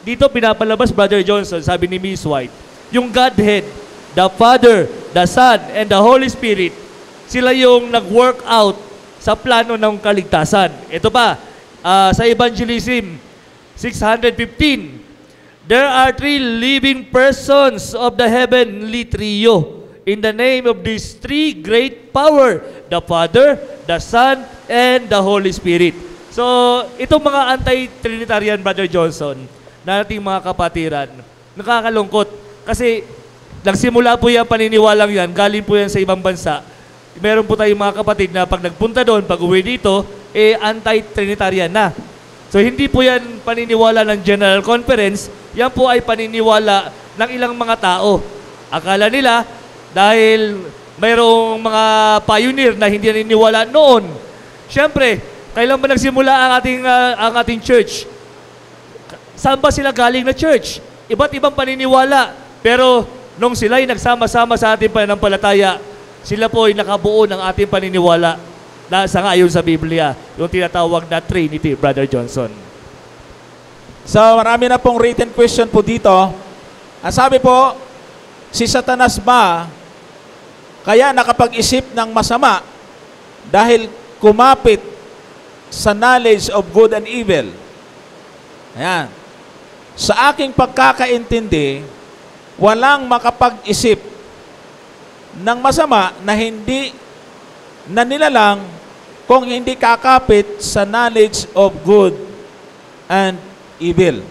Dito pinapalabas, Brother Johnson, sabi ni Miss White, yung Godhead, the Father, the Son, and the Holy Spirit, sila yung nag-work out sa plano ng kaligtasan. Ito pa, sa Evangelism 615, there are 3 living persons of the heavenly trio in the name of these 3 great power, the Father, the Son, and the Holy Spirit. So, itong mga anti-Trinitarian, Brother Johnson, na ating mga kapatiran, nakakalungkot. Kasi, nagsimula po yan, paniniwalang yan, galing po yan sa ibang bansa. Meron po tayong mga kapatid na pag nagpunta doon, pag uwi dito, anti-Trinitarian na. So, hindi po yan paniniwala ng General Conference, yan po ay paniniwala ng ilang mga tao. Akala nila, dahil mayroong mga pioneer na hindi naniniwala noon. Siyempre, kailan ba nagsimula ang ating church? Saan ba sila galing na church? Iba't ibang paniniwala. Pero nung sila ay nagsama-sama sa ating pananampalataya, sila po ay nakabuo ng ating paniniwala na sa ngayon sa Biblia, yung tinatawag na Trinity, Brother Johnson. So, marami na pong written question po dito. Ang sabi po, si Satanas ba kaya nakapag-isip ng masama dahil kumapit sa knowledge of good and evil? Ayan. Sa aking pagkakaintindi, walang makapag-isip ng masama na hindi na nilalang kung hindi kakapit sa knowledge of good and evil.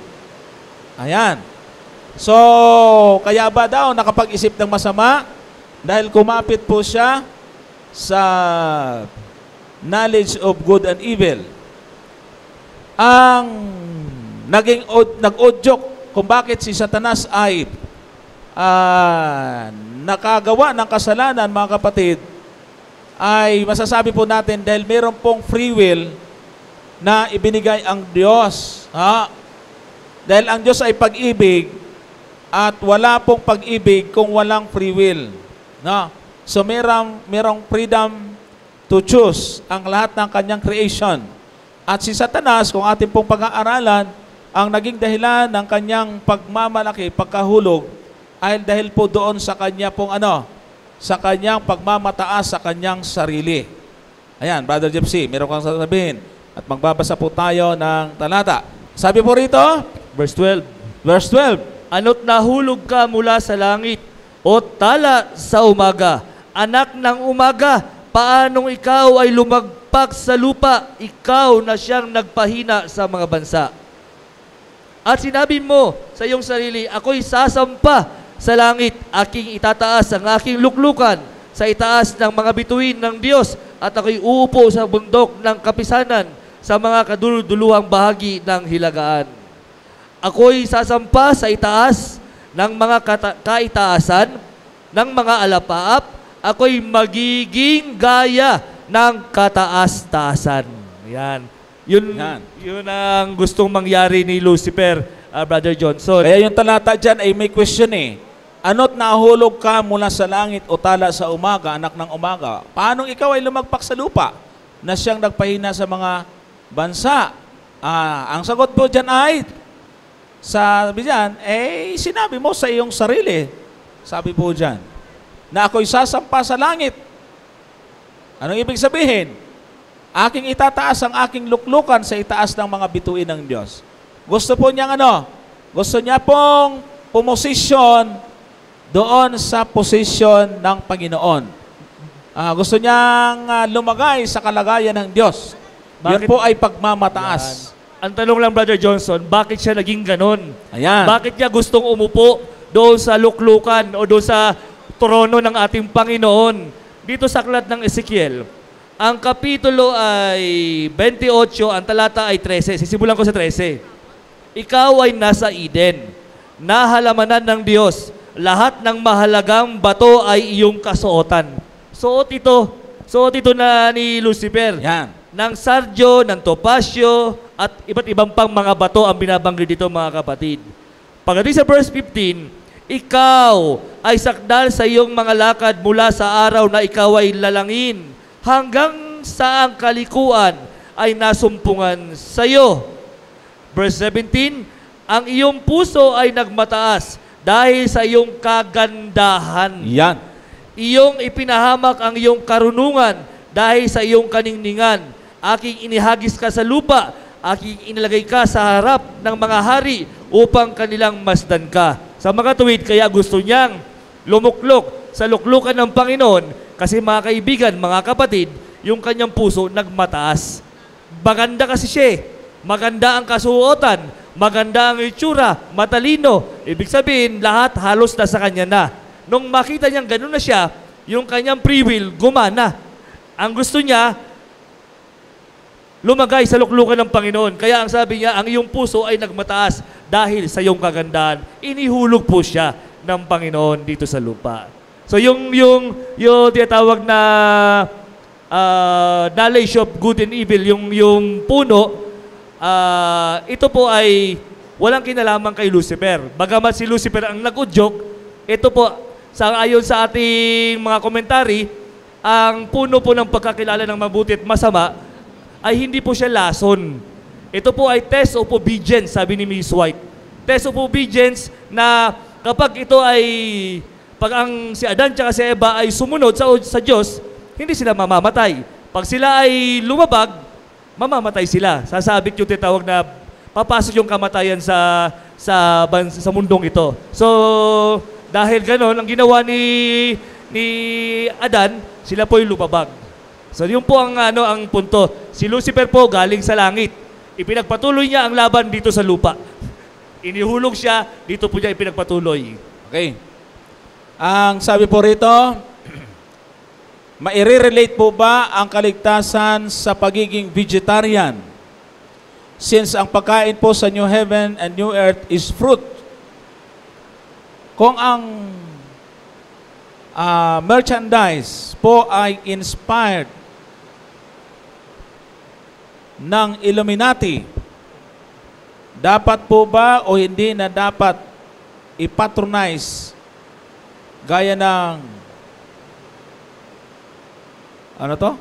Ayan. So, kaya ba daw nakapag-isip ng masama? Dahil kumapit po siya sa knowledge of good and evil. Ang nag-udyok kung bakit si Satanas ay nakagawa ng kasalanan, mga kapatid, ay masasabi po natin dahil meron pong free will na ibinigay ang Diyos. Dahil ang Diyos ay pag-ibig at wala pong pag-ibig kung walang free will. No? So merong freedom to choose ang lahat ng kanyang creation. At si Satanas, kung ating pong pag-aaralan, ang naging dahilan ng kanyang pagmamalaki, pagkahulog, ay dahil po doon sa kanya pong sa kanyang pagmamataas sa kanyang sarili. Ayan, Brother Gypsy, meron kang sasabihin. At magbabasa po tayo ng talata. Sabi po rito, Verse 12. verse 12, Ano't nahulog ka mula sa langit, o tala sa umaga, anak ng umaga, paanong ikaw ay lumagpak sa lupa, ikaw na siyang nagpahina sa mga bansa. At sinabi mo sa iyong sarili, ako'y sasampa sa langit, aking itataas ang aking luklukan sa itaas ng mga bituin ng Diyos, at ako'y uupo sa bundok ng kapisanan sa mga kaduluduluhang bahagi ng hilagaan. Ako'y sasampa sa itaas ng mga kaitaasan, ng mga alapaap, ako'y magiging gaya ng kataas-taasan. Yan. Yun ang gustong mangyari ni Lucifer, Brother Johnson. kaya yung talata dyan ay may question Ano't nahulog ka mula sa langit o tala sa umaga, anak ng umaga? Paanong ikaw ay lumagpak sa lupa na siyang nagpahina sa mga bansa? Ang sagot po dyan ay, sabi dyan, sinabi mo sa iyong sarili. Sabi po dyan, na ako'y sasampa sa langit. Anong ibig sabihin? Aking itataas ang aking luklukan sa itaas ng mga bituin ng Diyos. Gusto po niyang Gusto niya pong pumosisyon doon sa posisyon ng Panginoon. Gusto niyang lumagay sa kalagayan ng Diyos. Yun po ay pagmamataas. Ang tanong lang, Brother Johnson, bakit siya naging ganon? Ayan. Bakit niya gustong umupo doon sa luklukan o doon sa trono ng ating Panginoon? Dito sa aklat ng Ezekiel, ang kapitulo ay 28, ang talata ay 13. Sisimulan ko sa 13. Ikaw ay nasa Eden. na halamanan ng Diyos. Lahat ng mahalagang bato ay iyong kasuotan. Suot ito na ni Lucifer. Yan. Ng sardio, ng topasyo, at iba't ibang pang mga bato ang binabanggit dito mga kapatid. Pagdating sa verse 15, ikaw ay sakdal sa iyong mga lakad mula sa araw na ikaw ay lalangin, hanggang sa ang kalikuan ay nasumpungan sa iyo. Verse 17, ang iyong puso ay nagmataas dahil sa iyong kagandahan. Yan. Iyong ipinahamak ang iyong karunungan dahil sa iyong kaningningan. Aking inihagis ka sa lupa, aking inilagay ka sa harap ng mga hari upang kanilang masdan ka. Sa mga tuwid, kaya gusto niyang lumuklok sa luklukan ng Panginoon kasi mga kaibigan, mga kapatid, yung kanyang puso nagmataas. Maganda kasi siya. Maganda ang kasuotan, maganda ang itsura, matalino. Ibig sabihin, lahat halos na sa kanya na. Nung makita niyang gano'n na siya, yung kanyang free will gumana. Ang gusto niya, lumagay sa luklukan ng Panginoon. Kaya ang sabi niya, ang iyong puso ay nagmataas dahil sa iyong kagandahan. Inihulog po siya ng Panginoon dito sa lupa. So yung tinatawag na knowledge of good and evil, yung puno, ito po ay walang kinalaman kay Lucifer. Bagamat si Lucifer ang nag-udyok, ito po, ayon sa ating mga komentary, ang puno po ng pagkakilala ng mabuti at masama ay hindi po siya lason. Ito po ay test of obedience, sabi ni Ms. White. Test of obedience na kapag ito ay, pag ang si Adan at si Eva ay sumunod sa Diyos, hindi sila mamamatay. Pag sila ay lumabag, mamamatay sila. Sasabit yung tinatawag na papasok yung kamatayan sa mundong ito. So, dahil ganon, ang ginawa ni Adan, sila po yung lumabag. So, yun po ang punto. Si Lucifer po galing sa langit. Ipinagpatuloy niya ang laban dito sa lupa. Inihulog siya, dito po niya ipinagpatuloy. Okay. Ang sabi po rito, maire-relate po ba ang kaligtasan sa pagiging vegetarian? Since ang pagkain po sa New Heaven and New Earth is fruit. Kung ang merchandise po ay inspired ng Illuminati, dapat po ba o hindi na dapat ipatronize gaya ng ano to?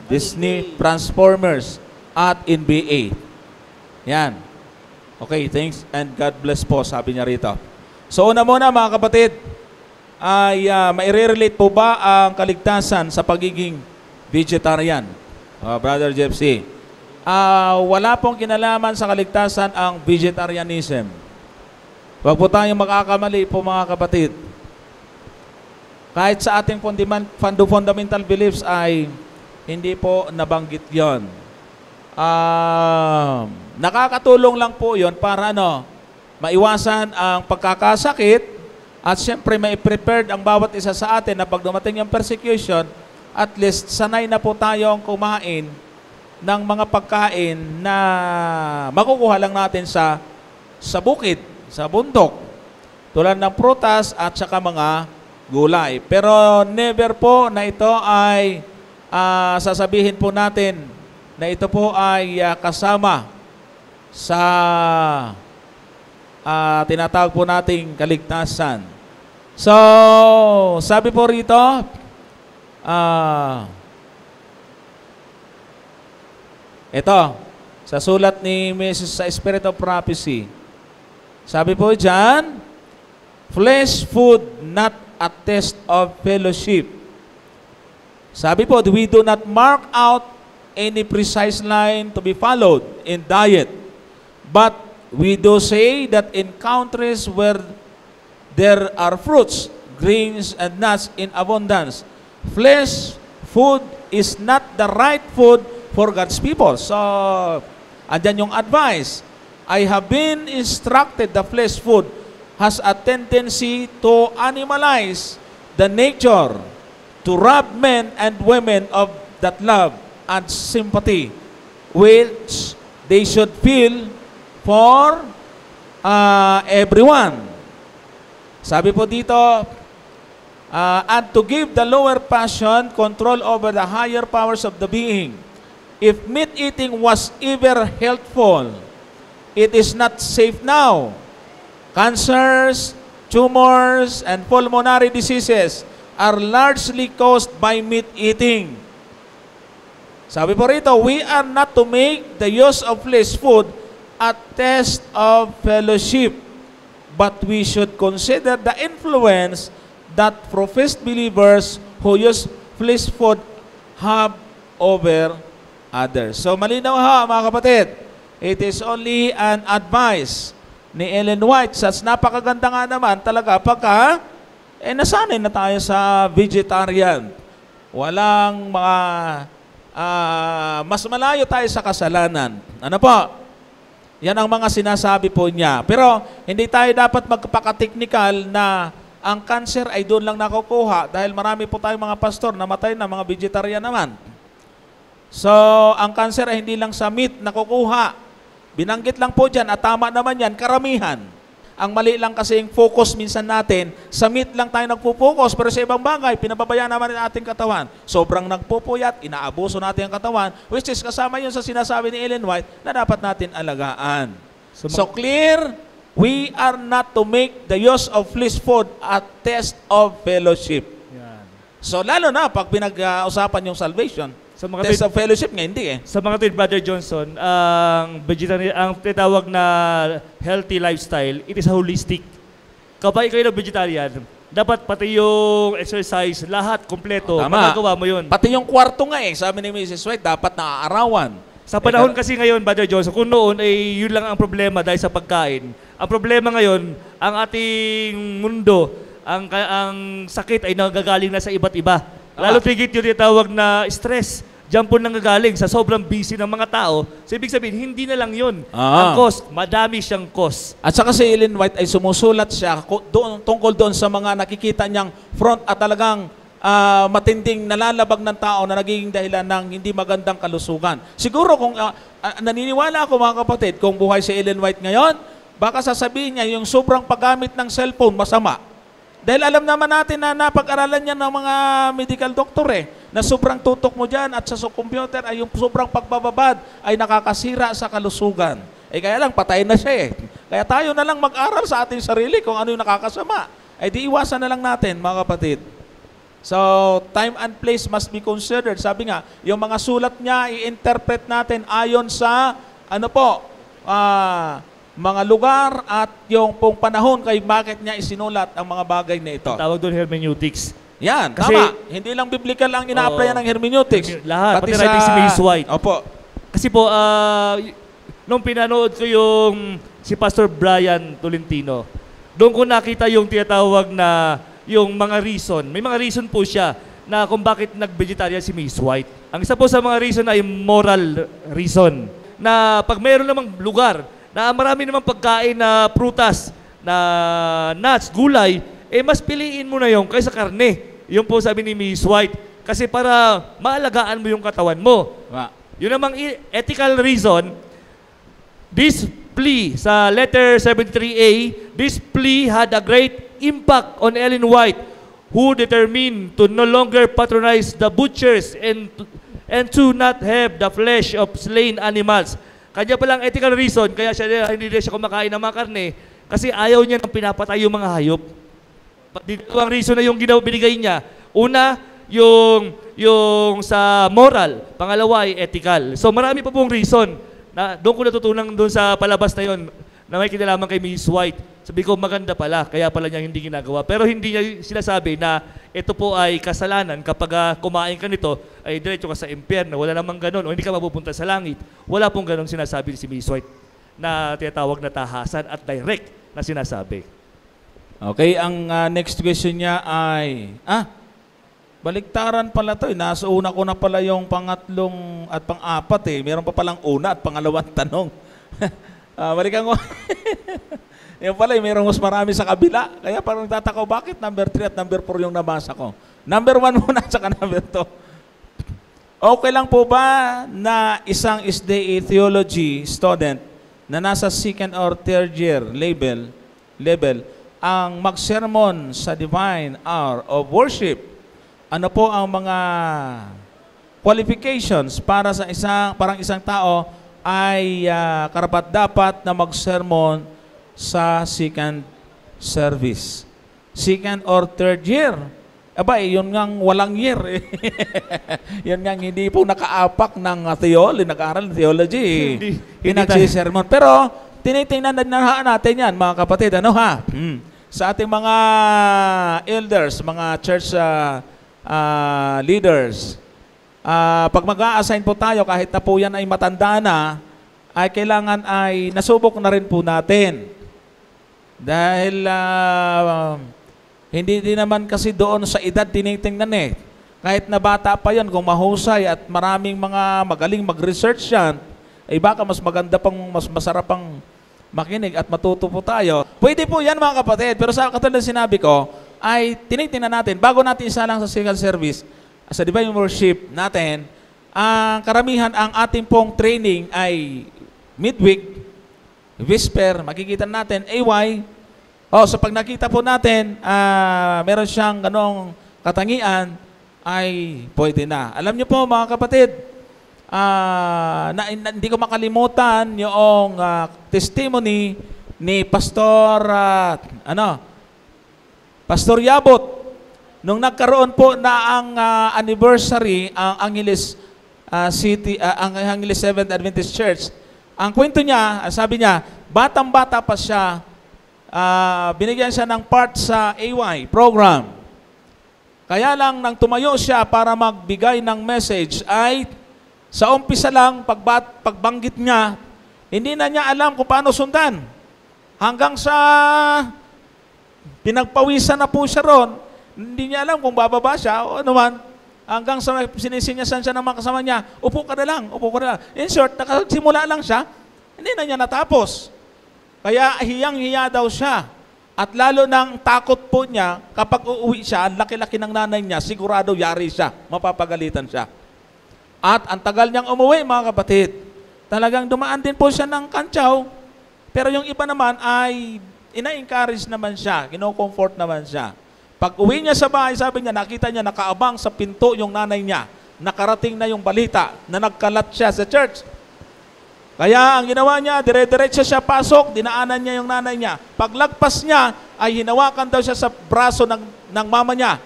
Disney, Transformers at NBA. Yan. Okay, thanks and God bless po, sabi niya rito. So una muna mga kapatid, ay maire-relate po ba ang kaligtasan sa pagiging vegetarian? Brother Jepsy, wala pong kinalaman sa kaligtasan ang vegetarianism. Huwag po tayong makakamali po mga kapatid. Kahit sa ating fundamental beliefs ay hindi po nabanggit yon. Nakakatulong lang po yon para maiwasan ang pagkakasakit at siyempre may prepared ang bawat isa sa atin na pag dumating yung persecution, at least sanay na po tayong kumain ng mga pagkain na makukuha lang natin sa bukid, sa bundok. Tulad ng prutas at saka mga gulay. Pero never po na ito ay sasabihin po natin na ito po ay kasama sa tinatawag po nating kaligtasan. So, sabi po rito, ito, sa sulat ni Mrs. sa Spirit of Prophecy, sabi po dyan, flesh food, not a test of fellowship. Sabi po, we do not mark out any precise line to be followed in diet, but we do say that in countries where there are fruits, grains, and nuts in abundance, flesh food is not the right food for God's people. So, andyan yung advice. I have been instructed the flesh food has a tendency to animalize the nature, to rob men and women of that love and sympathy, which they should feel for everyone. Sabi po dito, and to give the lower passion control over the higher powers of the being. If meat eating was ever healthful, it is not safe now. Cancers, tumors, and pulmonary diseases are largely caused by meat eating. Sabi po rito, we are not to make the use of flesh food a test of fellowship, but we should consider the influence that professed believers who use flesh food have over others. So malinaw ha mga kapatid, it is only an advice ni Ellen White. Napakaganda nga naman talaga pagka nasanay na tayo sa vegetarian. Walang mga mas malayo tayo sa kasalanan. Ano po? Yan ang mga sinasabi po niya. Pero hindi tayo dapat magpaka-technical na ang cancer ay doon lang nakukuha dahil marami po tayong mga pastor na matay na mga vegetarian naman. So, ang cancer ay hindi lang sa meat nakukuha. Binanggit lang po dyan at tama naman yan, karamihan. Ang mali lang kasi yung focus minsan natin, sa meat lang tayo nagpo-focus pero sa ibang bagay, pinababayaan naman ang ating katawan. Sobrang nagpupuyat, inaabuso natin ang katawan, which is kasama yun sa sinasabi ni Ellen White na dapat natin alagaan. So clear, we are not to make the use of flesh food a test of fellowship. Yan. So lalo na pag pinag-usapan yung salvation, Sa mga test of fellowship nga hindi eh. Sa mga tweet, Brother Johnson, ang tinatawag na healthy lifestyle, it is holistic. Kapag kayo ng vegetarian, dapat pati yung exercise, lahat, kompleto, magagawa mo yun. Pati yung kwarto nga eh, sabi ni Mrs. White, dapat naaarawan. Sa panahon kasi ngayon, Brother Johnson, kung noon ay yun lang ang problema dahil sa pagkain. Ang problema ngayon, ang ating mundo, ang sakit ay nagagaling na sa iba't iba. Lalo tigit yung tinatawag na stress. Diyan po nanggagaling sa sobrang busy ng mga tao. So, ibig sabihin, hindi na lang yun. Ang cause, madami siyang cause. At saka si Ellen White ay sumusulat siya tungkol doon sa mga nakikita niyang front at talagang matinding nalalabag ng tao na nagiging dahilan ng hindi magandang kalusugan. Siguro kung naniniwala ako mga kapatid, kung buhay si Ellen White ngayon, baka sasabihin niya yung sobrang paggamit ng cellphone masama. Dahil alam naman natin na napag-aralan niya ng mga medical doctor na sobrang tutok mo dyan at sa computer ay yung sobrang pagbababad ay nakakasira sa kalusugan. Kaya lang, patay na siya Kaya tayo na lang mag-aral sa ating sarili kung ano yung nakakasama. Di iwasan na lang natin mga kapatid. So, time and place must be considered. Sabi nga, yung mga sulat niya, i-interpret natin ayon sa, mga lugar at yung pong panahon kay bakit niya isinulat ang mga bagay na ito. Tawag doon hermeneutics. Yan, Kasi, tama. Hindi lang biblical ang ina-apply ng hermeneutics. Lahat, pati writing si Mrs. White. Opo. Kasi po, nung pinanood ko yung si Pastor Brian Tolentino, doon ko nakita yung tinatawag na yung mga reason. May mga reason po siya na kung bakit nag-vegetarian si Mrs. White. Ang isa po sa mga reason ay moral reason. Na pag mayroon namang lugar na marami namang pagkain na prutas, na nuts, gulay, mas piliin mo na yung kaysa karne. Yun po sabi ni Mrs. White. Kasi para maalagaan mo yung katawan mo. Yun namang ethical reason, this plea sa letter 73A, this plea had a great impact on Ellen White, who determined to no longer patronize the butchers and to not have the flesh of slain animals. Kanya palang ethical reason, kaya hindi siya kumakain ng mga karne, kasi ayaw niya nang pinapatay yung mga hayop. Dito ang reason na yung binigay niya. Una, yung sa moral. Pangalawa ay ethical. So marami pa pong reason. Na, doon ko natutunan doon sa palabas na yon na may kinalaman kay Mrs. White. Sabi ko, maganda pala, kaya pala niya hindi ginagawa. Pero hindi niya sinasabi na ito po ay kasalanan kapag kumain ka nito, ay diretso ka sa impyerno. Wala namang ganun. O hindi ka mapupunta sa langit. Wala pong ganun sinasabi si Mrs. White na tinatawag na tahasan at direct na sinasabi. Okay, ang next question niya ay, baliktaran pala to. Nasa una ko na pala yung pangatlong at pang-apat Meron pa palang una at pangalawang tanong. Balikan ko. Yung pala, mayroong mas marami sa kabila. Kaya parang tatakaw, bakit number 3 at number 4 yung nabasa ko? Number 1 muna, saka number 2. Okay lang po ba na isang SDA theology student na nasa second or third year level ang mag-sermon sa divine hour of worship? Ano po ang mga qualifications para sa isang tao ay karapat-dapat na mag-sermon sa second service? Second or third year? Aba, yun ngang walang year. Yun ngang hindi po nakaapak ng nag-aaral ng theology. Hindi nagsisermon. Pero, tinitingnan na natin yan, mga kapatid. Ano ha? Sa ating mga elders, mga church leaders, pag mag-a-assign po tayo, kahit na po yan ay matanda na, ay kailangan ay nasubok na rin po natin. Dahil hindi din naman kasi doon sa edad tinitingnan eh. Kahit na bata pa yan, kung mahusay at maraming mga magaling mag-research yan, ay baka mas maganda pang, mas masarap pang makinig at matuto po tayo. Pwede po yan mga kapatid, pero sa katulad na sinabi ko, ay tinitingnan natin, bago natin isa lang sa second service, sa divine worship natin, ang karamihan ang ating pong training ay midweek, whisper, makikita natin, AY. So pag nakita po natin, meron siyang ganong katangian, ay pwede na. Alam niyo po mga kapatid, hindi ko makalimutan yung testimony ni Pastor Pastor Yabot nung nagkaroon po na ang anniversary ang Angeles City, ang Angeles Seventh Adventist Church. Ang kwento niya, sabi niya, batang-bata pa siya, binigyan siya ng part sa AY program. Kaya lang nang tumayo siya para magbigay ng message ay sa umpisa lang pagbanggit niya, hindi na niya alam kung paano sundan. Hanggang sa pinagpawisan na po siya ron, hindi niya alam kung bababa siya o ano man. Hanggang sa sinisinyasan siya ng mga kasama niya, upo ka na lang. In short, nakasimula lang siya, hindi na niya natapos. Kaya hiyang-hiya daw siya. At lalo nang takot po niya, kapag uuwi siya, ang laki-laki ng nanay niya, sigurado yari siya, mapapagalitan siya. At ang tagal niyang umuwi, mga kapatid, talagang dumaan din po siya ng kantsaw, pero yung iba naman ay ina-encourage naman siya, kino-comfort naman siya. Pag uwi niya sa bahay, sabi niya, nakita niya nakaabang sa pinto yung nanay niya, nakarating na yung balita na nagkalat siya sa church. Kaya ang ginawa niya, dire-diretso siya pasok, dinaanan niya yung nanay niya. Paglagpas niya, ay hinawakan daw siya sa braso ng mama niya.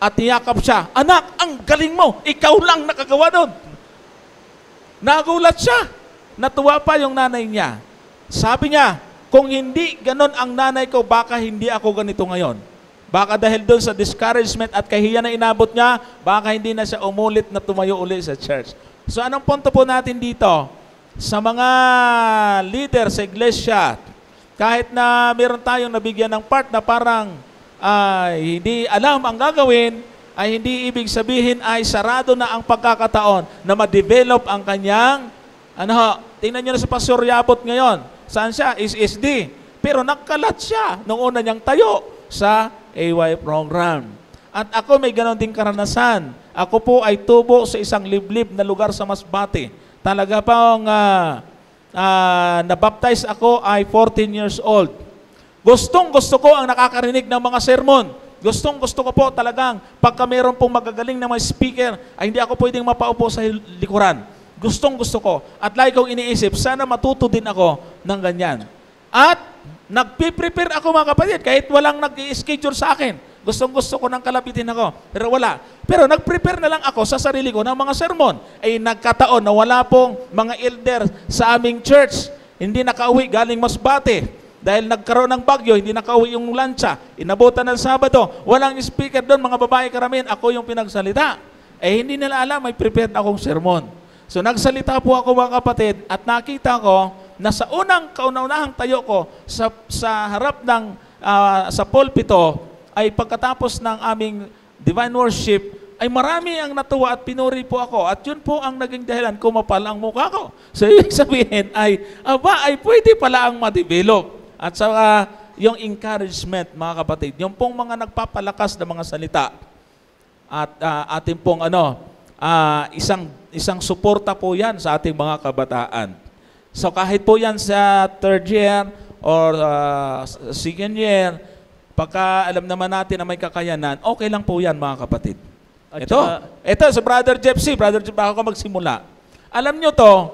At niyakap siya, anak, ang galing mo, ikaw lang nakagawa doon. Nagulat siya. Natuwa pa yung nanay niya. Sabi niya, kung hindi ganon ang nanay ko, baka hindi ako ganito ngayon. Baka dahil doon sa discouragement at kahiya na inabot niya, baka hindi na siya umulit na tumayo ulit sa church. So anong punto po natin dito? Sa mga leader sa iglesia, kahit na meron tayong nabigyan ng part na parang hindi alam ang gagawin, ay hindi ibig sabihin ay sarado na ang pagkakataon na ma-develop ang kanyang, tingnan nyo na si Pastor Yabot ngayon. Saan siya? SSD. Pero nagkalat siya nung una niyang tayo sa AY program. At ako may ganon din karanasan. Ako po ay tubo sa isang liblib na lugar sa Masbate. Talaga pang nabaptize ako ay 14 years old. Gustong-gusto ko ang nakakarinig ng mga sermon. Gustong-gusto ko po talagang pagka meron pong magagaling na mga speaker, ay hindi ako pwedeng mapaupo sa likuran. Gustong-gusto ko. At lagi kong iniisip, sana matuto din ako ng ganyan. At nagpiprepare ako mga kapatid, kahit walang nag-i-schedule sa akin. Gustong-gusto ko nang kalabitin ako, pero wala. Pero nag-prepare na lang ako sa sarili ko ng mga sermon. Ay nagkataon na wala pong mga elder sa aming church. Hindi nakauwi galing Masbate. Dahil nagkaroon ng bagyo, hindi nakauwi yung lancha. Inabutan ng Sabado. Walang speaker doon, mga babae karamihan. Ako yung pinagsalita. Hindi nila alam, may prepared akong sermon. So nagsalita po ako mga kapatid at nakita ko na sa kauna-unahang tayo ko sa harap ng sa pulpito ay pagkatapos ng aming divine worship ay marami ang natuwa at pinuri po ako. At yun po ang naging dahilan kumapal ang mukha ko. So ibig sabihin ay pwede pala ang ma-develop. At saka yung encouragement mga kapatid, yung pong mga nagpapalakas na mga salita at ating pong isang suporta po yan sa ating mga kabataan. So kahit po yan sa third year or second year, pagka alam naman natin na may kakayanan, okay lang po yan mga kapatid. At Ito sa Brother Jepsy, bago ka magsimula. Alam nyo to,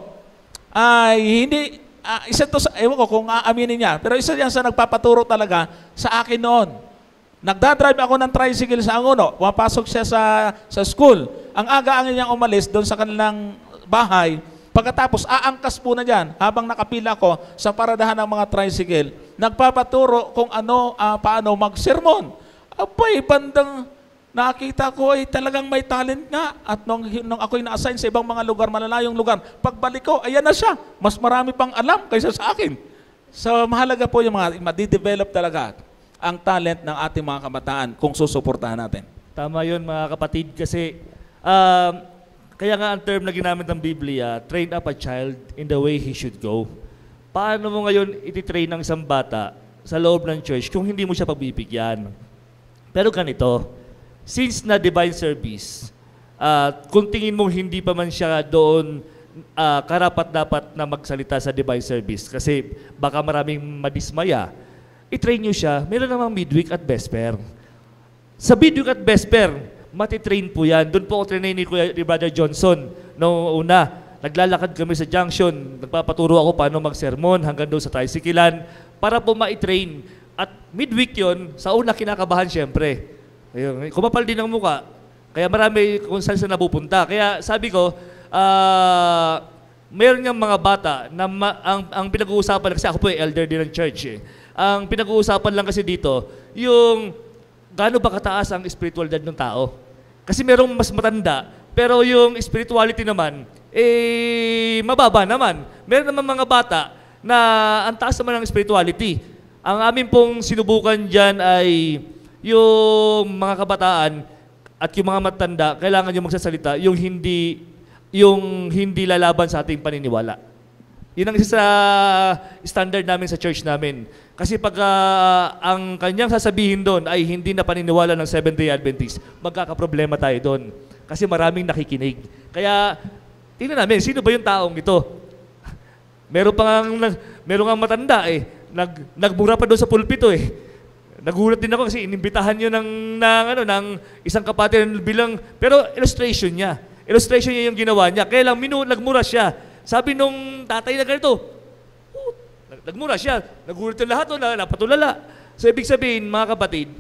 ay hindi, isa to sa, ewan ko kung aaminin niya, pero isa yan sa nagpapaturo talaga sa akin noon. Nagdadrive ako ng tricycle sa Angono, pumapasok siya sa school. Ang aga-aga niyang umalis doon sa kanilang bahay, pagkatapos aangkas po na dyan, habang nakapila ko sa paradahan ng mga tricycle, nagpapaturo kung paano mag-sermon. Abay, bandang nakita ko ay talagang may talent nga. At nung ako'y na-assign sa ibang mga lugar, malalayong lugar, pagbalik ko, ayan na siya. Mas marami pang alam kaysa sa akin. So, mahalaga po yung madi-develop talaga ang talent ng ating mga kabataan kung susuportahan natin. Tama yun mga kapatid kasi kaya nga ang term na ginamit ng Biblia, train up a child in the way he should go. Paano mo ngayon ititrain ng isang bata sa loob ng church kung hindi mo siya pagbibigyan? Pero ganito, since na divine service, kung tingin mo hindi pa man siya doon karapat-dapat na magsalita sa divine service kasi baka maraming madismaya, i-train nyo siya, meron namang midweek at vesper. Sa midweek at vesper, matitrain po yan. Doon po ako trainay ni Brother Johnson. Noong una, naglalakad kami sa junction, nagpapaturo ako paano mag-sermon hanggang doon sa tricyclean para po ma-train. At midweek yon, sa una kinakabahan siyempre. Ayun, kumapal din ang muka. Kaya marami kung saan sa napupunta. Kaya sabi ko, meron niyang mga bata na ang pinag-uusapan, kasi ako po ay elder din ng church. Ang pinag-uusapan lang kasi dito, yung gaano ba kataas ang spiritualidad ng tao. Kasi merong mas matanda, pero yung spirituality naman, mababa naman. Meron naman mga bata na ang taas naman ng spirituality. Ang amin pong sinubukan dyan ay yung mga kabataan at yung mga matanda, kailangan yung magsasalita, yung hindi lalaban sa ating paniniwala. Yun ang isa sa standard namin sa church namin. Kasi pag ang kanyang sasabihin doon ay hindi na paniniwala ng Seventh-day Adventist, magkakaproblema tayo doon. Kasi maraming nakikinig. Kaya, tingnan namin, sino ba yung taong ito? Meron nga matanda nagmura pa doon sa pulpito Nagulat din ako kasi inimbitahan yun ng isang kapatid bilang, pero illustration niya yung ginawa niya. Kaya lang, nagmura siya. Sabi nung tatay na ganito, nagmura siya. Nagulat yung lahat napatulala. So, ibig sabihin, mga kapatid,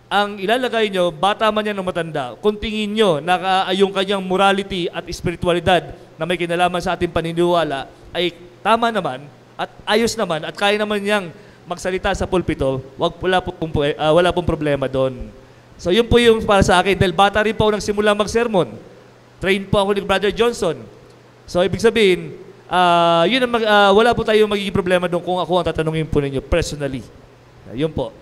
ang ilalagay nyo, bata man yan ng matanda, kung tingin nyo na yung kanyang morality at spiritualidad na may kinalaman sa ating paniniwala ay tama naman at ayos naman at kaya naman niyang magsalita sa pulpito, wala pong problema doon. So, yun po yung para sa akin. Dahil bata rin po ako nagsimula mag-sermon. Train po ako ni Brother Johnson. So, ibig sabihin, wala po tayong magiging problema doon kung ako ang tatanungin po ninyo personally. Yun po.